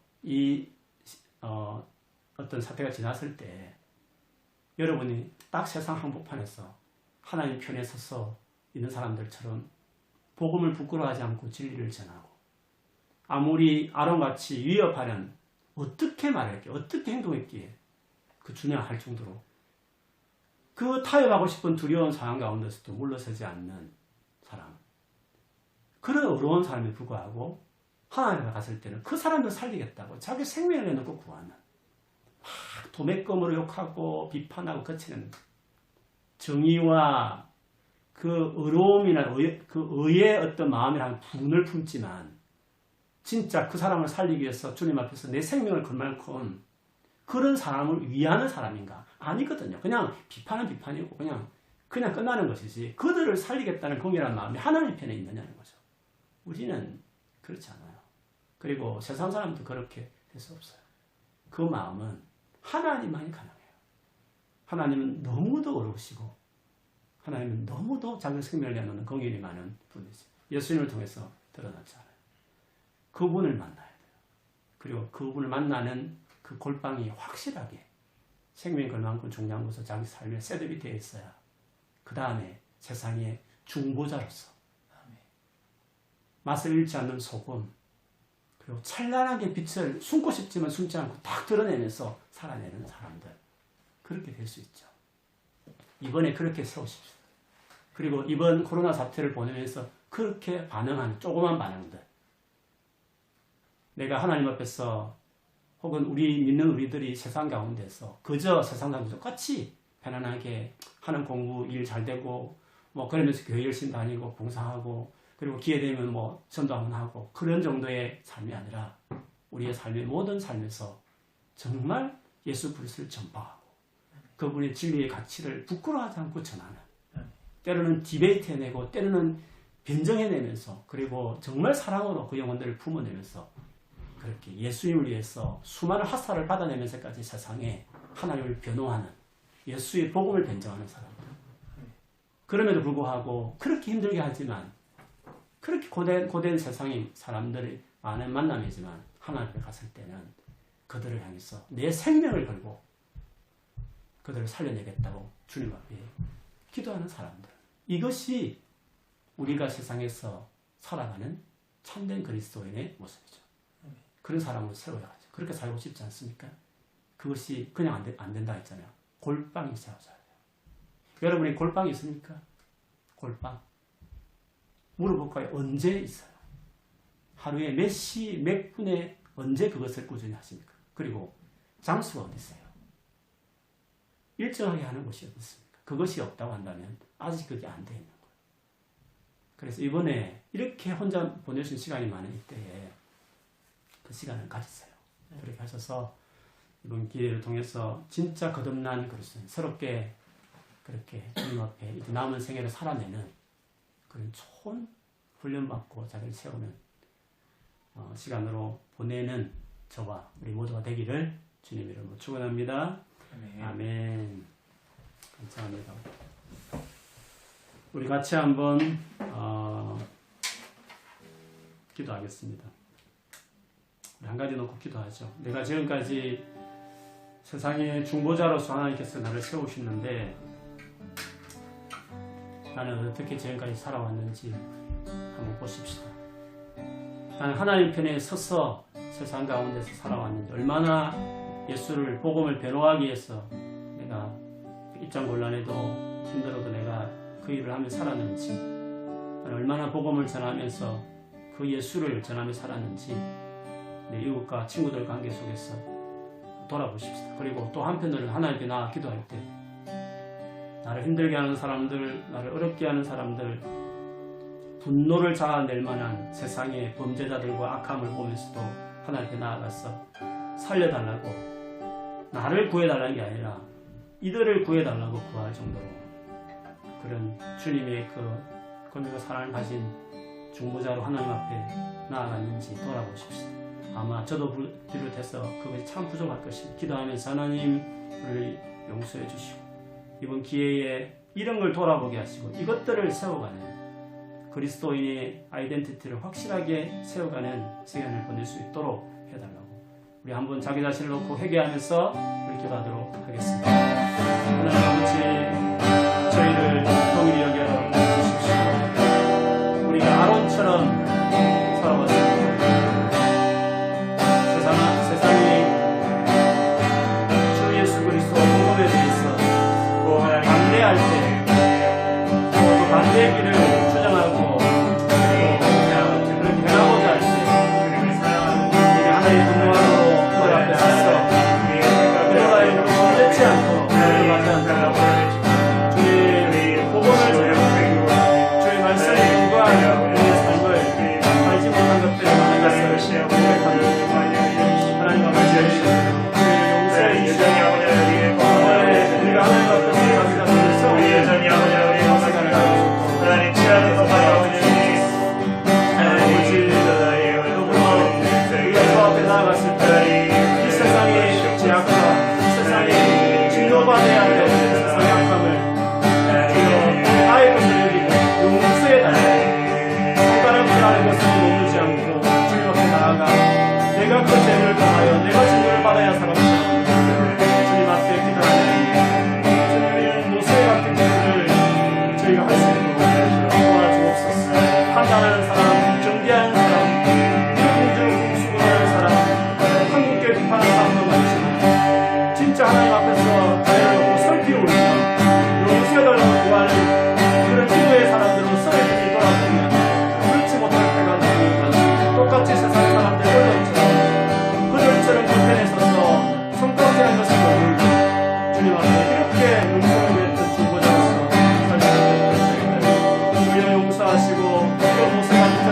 어떤 사태가 지났을 때 여러분이 딱 세상 한복판에서 하나님 편에 서서 있는 사람들처럼 복음을 부끄러워하지 않고 진리를 전하고, 아무리 아론같이 위협하는 어떻게 말할게, 어떻게 행동했기에 그 준양할 정도로 그 타협하고 싶은 두려운 상황 가운데서도 물러서지 않는 사람, 그런 어려운 사람에 불구하고 하나님께 갔을 때는 그 사람을 살리겠다고 자기 생명을 내놓고 구하는, 막 도매금으로 욕하고 비판하고 거치는 정의와 그 어려움이나 그 의의 어떤 마음이란 분을 품지만 진짜 그 사람을 살리기 위해서 주님 앞에서 내 생명을 걸 만큼 그런 사람을 위하는 사람인가? 아니거든요. 그냥 비판은 비판이고 그냥 끝나는 것이지, 그들을 살리겠다는 공연한 마음이 하나님 편에 있느냐는 거죠. 우리는 그렇지 않아요. 그리고 세상 사람도 그렇게 할 수 없어요. 그 마음은 하나님만이 가능해요. 하나님은 너무도 어려우시고 하나님은 너무도 자기 생명을 내놓는 공연이 많은 분이지. 예수님을 통해서 드러났잖아요. 그분을 만나야 돼요. 그리고 그분을 만나는 그 골방이 확실하게 생명이 걸 만큼 중요한 것으로 자기 삶에 셋업이 되어 있어야 그 다음에 세상의 중보자로서 맛을 잃지 않는 소금, 그리고 찬란하게 빛을 숨고 싶지만 숨지 않고 딱 드러내면서 살아내는 사람들, 그렇게 될 수 있죠. 이번에 그렇게 세우십시오. 그리고 이번 코로나 사태를 보내면서 그렇게 반응한 조그만 반응들, 내가 하나님 앞에서 혹은 우리 믿는 우리들이 세상 가운데서 그저 세상 사람들 똑같이 편안하게 하는 공부 일 잘 되고 뭐 그러면서 교회 열심히 다니고 봉사하고 그리고 기회 되면 뭐 전도 한번 하고 그런 정도의 삶이 아니라 우리의 삶의 모든 삶에서 정말 예수 그리스도를 전파하고 그분의 진리의 가치를 부끄러워하지 않고 전하는, 때로는 디베이트해내고 때로는 변정해내면서 그리고 정말 사랑으로 그 영혼들을 품어내면서 그렇게 예수님을 위해서 수많은 핫사를 받아내면서까지 세상에 하나님을 변호하는, 예수의 복음을 변정하는 사람들. 그럼에도 불구하고 그렇게 힘들게 하지만, 그렇게 고된 세상의 사람들이 많은 만남이지만 하나님 앞에 갔을 때는 그들을 향해서 내 생명을 걸고 그들을 살려내겠다고 주님 앞에 기도하는 사람들. 이것이 우리가 세상에서 살아가는 참된 그리스도인의 모습이죠. 그런 사람을 세워야죠. 그렇게 살고 싶지 않습니까? 그것이 그냥 안 된다 했잖아요. 골방이 세워져야 돼요. 여러분이 골방이 있습니까? 골방. 물어볼까요? 언제 있어요? 하루에 몇 시, 몇 분에 언제 그것을 꾸준히 하십니까? 그리고 장수가 어디 있어요? 일정하게 하는 곳이 어디 있습니까? 그것이 없다고 한다면 아직 그게 안 돼 있는 거예요. 그래서 이번에 이렇게 혼자 보낼 수 있는 시간이 많은 이때에 그 시간을 가지세요. 그렇게 하셔서 이번 기회를 통해서 진짜 거듭난 그리스도인, 새롭게 그렇게 주님 앞에 이제 남은 생애를 살아내는 그런 좋은 훈련받고 자기를 세우는 시간으로 보내는 저와 우리 모두가 되기를 주님 이름으로 축원합니다. 아멘. 감사합니다. 우리 같이 한번 기도하겠습니다. 한 가지 놓고 기도하죠. 내가 지금까지 세상의 중보자로서 하나님께서 나를 세우셨는데 나는 어떻게 지금까지 살아왔는지 한번 보십시다. 나는 하나님 편에 서서 세상 가운데서 살아왔는지, 얼마나 예수를 복음을 변호하기 위해서 내가 입장 곤란해도 힘들어도 내가 그 일을 하며 살았는지, 나는 얼마나 복음을 전하면서 그 예수를 전하며 살았는지 내 이웃과 친구들 관계 속에서 돌아보십시다. 그리고 또 한편으로는 하나님께 나아 기도할 때 나를 힘들게 하는 사람들, 나를 어렵게 하는 사람들, 분노를 자아낼 만한 세상의 범죄자들과 악함을 보면서도 하나님께 나아가서 살려달라고, 나를 구해달라는 게 아니라 이들을 구해달라고 구할 정도로 그런 주님의 그 권위와 사랑을 가진 중보자로 하나님 앞에 나아갔는지 돌아보십시오. 아마 저도 비롯해서 그것이 참 부족할 것입니다. 기도하면서 하나님 우리를 용서해 주시고 이번 기회에 이런 걸 돌아보게 하시고 이것들을 세워가는 그리스도인의 아이덴티티를 확실하게 세워가는 시간을 보낼 수 있도록 해달라고, 우리 한번 자기 자신을 놓고 회개하면서 우리 기도하도록 하겠습니다. 하나님 아버지, 저희를 긍휼히 여겨 주십시오. 우리가 아론처럼 살아왔습니다. 세상이 주 예수 그리스도 복음에 대해서 반대할 때, 또 반대의 길을 주장하고 그렇게 해나고자 할 때, 우리 하나님의 분노하고 그들 앞에 서서 그들과의 부딪지 않고 그들과지 않고 주의 복음을 전하고 주의 말씀에 인과하여 우리의 삶을 알지 못한 것들을 많은 것을 고백합니다. 하나님 아버지, 우리를 용서해 주시고 우리가 하나님 앞에서 자기 자신을 세우는 시간을 가지고 하나님 아버지, 우리가 저 앞에 나아갔을 때 이 세상의 죄악과 세상의 진노받아야 될 세상의 악함을 나의 것을 여기고 용서해달라, 손가락질 하는 것을 머물지 않고 주님 앞에 나아가 내가 그 죄를 당하여 내가 진노를 받아야 살았다 주님 앞에 기도하는 주님의 모세 같은 것을 저희가 할 수 있도록 도와주옵소서. 판단하는 사람, 정죄하는 사람, 공중수군하는 사람, 한국교회 비판하는 사람도 많지만 진짜 하나님 앞에서 나를 놓고 슬피 울며 용서해달라고 구하는 그런 기도의 사람들로 서해들이 돌아보면 그렇지 못할 때가 너무 많습니다. 똑같이 세상의 사람들 그들처럼 그 편에 서서 손가락질한 것을 넘으며 주님 앞에 이렇게 용서를 했던 중보자로서 주여 용서하시고 주여 모세 같은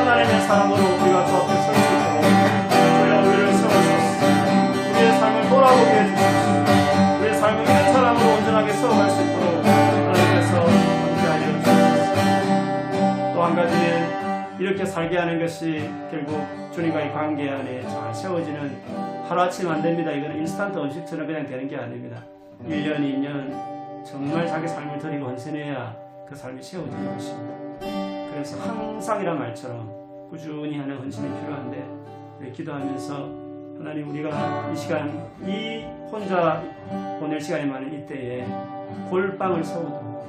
하나님의 사람으로 우리가 주 앞에 설 수 있도록 주여 우리를 세워주옵소서. 우리의 삶을 돌아보게 해주옵소서. 우리의 삶을 이런 사람으로 온전하게 세워갈 수 있도록 하나님께서 함께하여 주옵소서. 또 한 가지는 이렇게 살게 하는 것이 결국 주님과의 관계 안에 잘 세워지는 하루아침 안 됩니다. 이거는 인스턴트 음식처럼 그냥 되는 게 아닙니다. 1년, 2년 정말 자기 삶을 드리고 헌신해야 그 삶이 세워지는 것입니다. 그래서 항상이란 말처럼 꾸준히 하는 헌신이 필요한데, 우리 기도하면서 하나님, 우리가 이 시간, 이 혼자 보낼 시간이 많은 이때에 골방을 세워도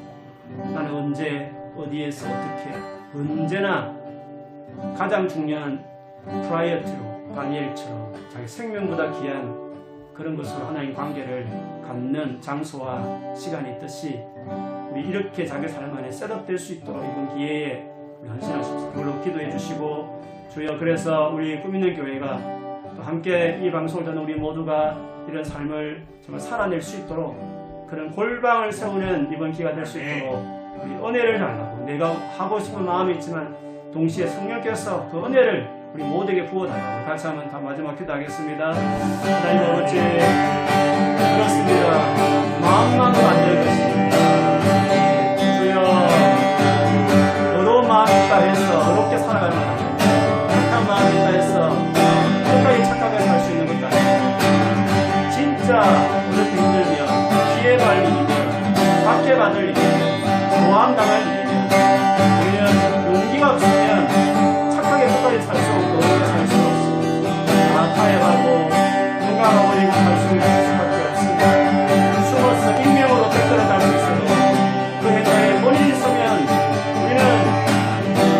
나는 언제 어디에서 어떻게 언제나 가장 중요한 프라이어티로 다니엘처럼 자기 생명보다 귀한 그런 것으로 하나님 관계를 갖는 장소와 시간이 있듯이 우리 이렇게 자기 삶 안에 셋업될 수 있도록 이번 기회에 우리 헌신하십시오. 그걸로 기도해 주시고, 주여, 그래서 우리 꿈 있는 교회가 또 함께 이 방송을 듣는 우리 모두가 이런 삶을 정말 살아낼 수 있도록 그런 골방을 세우는 이번 기회가 될 수 있도록 우리 은혜를 달라고, 내가 하고 싶은 마음이 있지만 동시에 성령께서 그 은혜를 우리 모두에게 부어달라고 같이 한번 다 마지막 기도하겠습니다. 하나님 아버지, 그렇습니다. 마음만으로 안 되는 것입니다. 주여, 어려운 마음이 있다 해서 어렵게 살아가는 것 아닙니다. 착한 마음이 있다 해서 끝까지 착하게 살 수 있는 것도 아닙니다. 진짜 어렵게 힘들면 피해 발리면 박해 받을 일이 모함당할 일이면 우리는 용기가 없으면 착하게 끝까지 살 수 없고 오래 살 수 없습니다. 다 타협하고 누가 버리고 갈 수밖에 없습니다. 숨어서 익명으로 댓글을 달 수 있어도 그 행동에 본인이 서면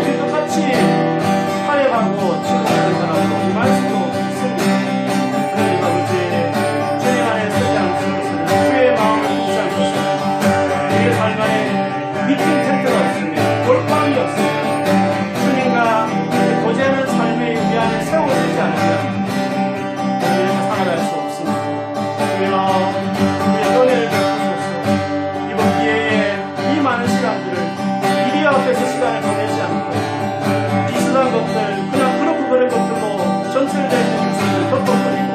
우리 똑같이 타협하고 치료하는 사람으로 임할 수도 있습니다. 그러니 아버지 주님 안에 서지 않고서는 주의 마음을 묻지 않고서는 우리의 삶 안에 미팅 텐트가 없으면 돌방이 없으면 주님과 고제하는 삶의 우리 안에 세워지지 않으면 우리는 살아갈 수 없습니다. 주여 우리의 은혜를 베푸소서. 이번 기회에 이 많은 시간들을 미디어 앞에서 시간을 보내지 않고 비슷한 것들 그냥 그렇고 그런 것들로 전체되는 것을 덮어버리고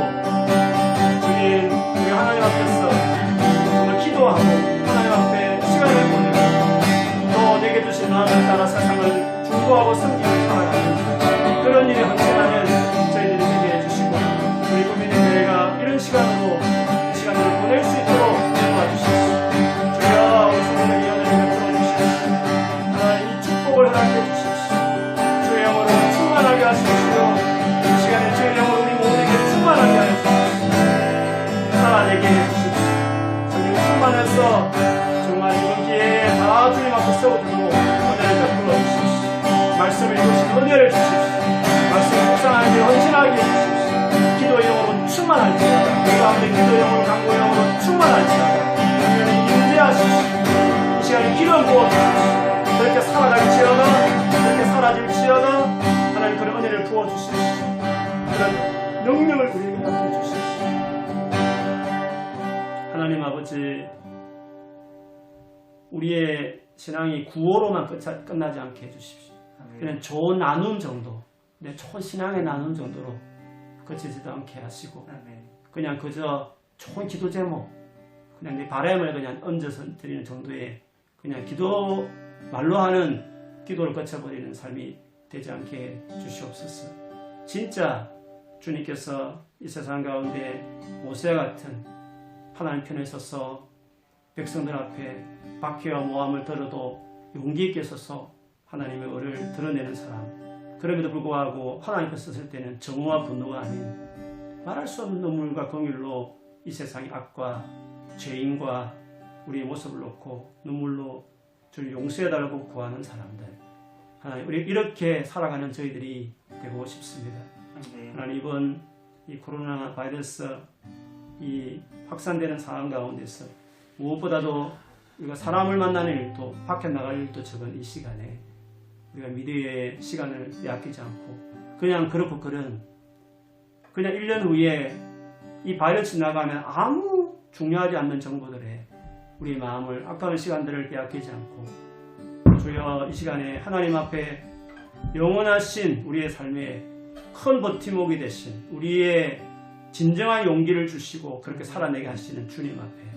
주님 우리 하나님 앞에서 정말 기도하고 하나님 앞에 시간을 보내고 또 내게 주신 마음을 따라 세상을 중보하고 섬기며 살아가는 그런 일이 항상하는 저희들이 되게 해주시고 우리 국민의 교회가 이런 시간으로 시간을 보낼 수 있도록 도와주십시오. 주여 우리 성도의 연애를 베풀어 주십시오. 하나님 축복을 허락해 주십시오. 주의 영으로 충만하게 하십시오. 이 시간에 주의 영으로 우리 모두에게 충만하게 하여 주십시오. 살아내게 해주십시오. 주님 충만해서 정말 이번 기회에 다 주님 앞에 세워두고 은혜를 베풀어 주십시오. 말씀을 읽으신 은혜를 주십시오. 말씀을 묵상하게 헌신하게 해주십시오. 기도의 영으로 충만할지어다. 우리 가운데 기도의 영으로 강구의 영으로 충만할지어다. 주님 임재하십시오. 이 시간에 기름 부어주십시오. 그렇게 살아갈지어다. 그렇게 사라질지어다. 하나님 그런 은혜를 부어주십시오. 그런 능력을 우리에게 맡겨주십시오. 하나님 아버지 우리의 신앙이 구호로만 끝나지 않게 해주십시오. 그냥 좋은 나눔 정도, 좋은 신앙의 나눔 정도로 그치지도 않게 하시고 그냥 그저 좋은 기도 제목, 그냥 내 바람을 그냥 얹어서 드리는 정도의 그냥 기도 말로 하는 기도를 거쳐버리는 삶이 되지 않게 주시옵소서. 진짜 주님께서 이 세상 가운데 모세 같은 하나님 편에 서서 백성들 앞에 박해와 모함을 들어도 용기 있게 서서 하나님의 의를 드러내는 사람, 그럼에도 불구하고 하나님께 썼을 때는 정오와 분노가 아닌 말할 수 없는 눈물과 긍휼로 이 세상의 악과 죄인과 우리의 모습을 놓고 눈물로 주를 용서해달라고 구하는 사람들, 하나님 우리 이렇게 살아가는 저희들이 되고 싶습니다. 하나님 이번 이 코로나 바이러스 이 확산되는 상황 가운데서 무엇보다도 우리가 사람을 만나는 일도 밖에 나갈 일도 적은 이 시간에 우리가 미디어의 시간을 빼앗기지 않고 그냥 그렇고 그냥 1년 후에 이 바이러스 나가면 아무 중요하지 않는 정보들에 우리 마음을 아까운 시간들을 빼앗기지 않고 주여 이 시간에 하나님 앞에 영원하신 우리의 삶에 큰 버팀목이 되신 우리의 진정한 용기를 주시고 그렇게 살아내게 하시는 주님 앞에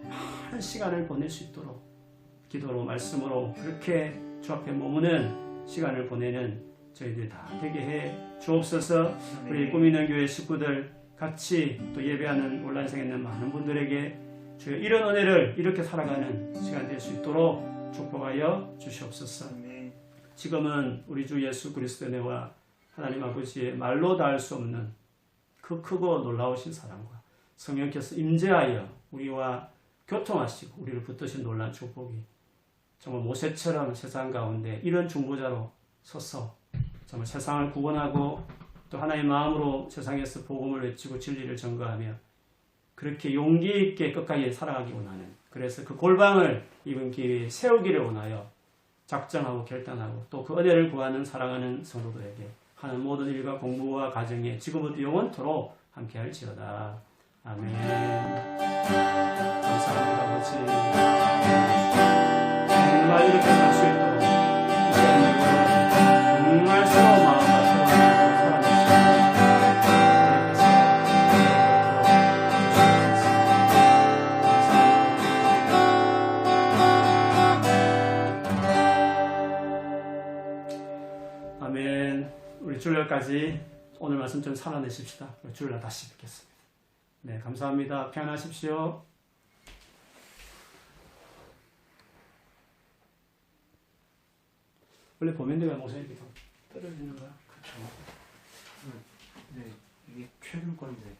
많은 시간을 보낼 수 있도록 기도로 말씀으로 그렇게 주 앞에 머무는 시간을 보내는 저희들 다 되게 해 주옵소서. 우리 꿈있는 교회 식구들 같이 또 예배하는 온라인상에 있는 많은 분들에게 주여 이런 은혜를 이렇게 살아가는 시간 될 수 있도록 축복하여 주시옵소서. 지금은 우리 주 예수 그리스도의 은혜와 하나님 아버지의 말로 닿을 수 없는 그 크고 놀라우신 사랑과 성령께서 임재하여 우리와 교통하시고 우리를 붙드신 놀라운 축복이 정말 모세처럼 세상 가운데 이런 중보자로 서서 정말 세상을 구원하고 또 하나님의 마음으로 세상에서 복음을 외치고 진리를 전거하며 그렇게 용기 있게 끝까지 살아가기 원하는, 그래서 그 골방을 이번 기회에 세우기를 원하여 작정하고 결단하고 또 그 은혜를 구하는 사랑하는 성도들에게 하는 모든 일과 공부와 가정에 지금부터 영원토록 함께할지어다. 아멘. 감사합니다 아버지. 정말 이렇게 살 수 있도록 이 시간에 정말 새로운 마음과 새로운 아멘. 우리 주일날까지 오늘 말씀 좀 살아내십시다. 주일날 다시 뵙겠습니다. 네, 감사합니다. 평안하십시오. 원래 보면대가 목사님 이렇게 떨어지는 거야? 그렇죠. 네, 이게 최근 건데.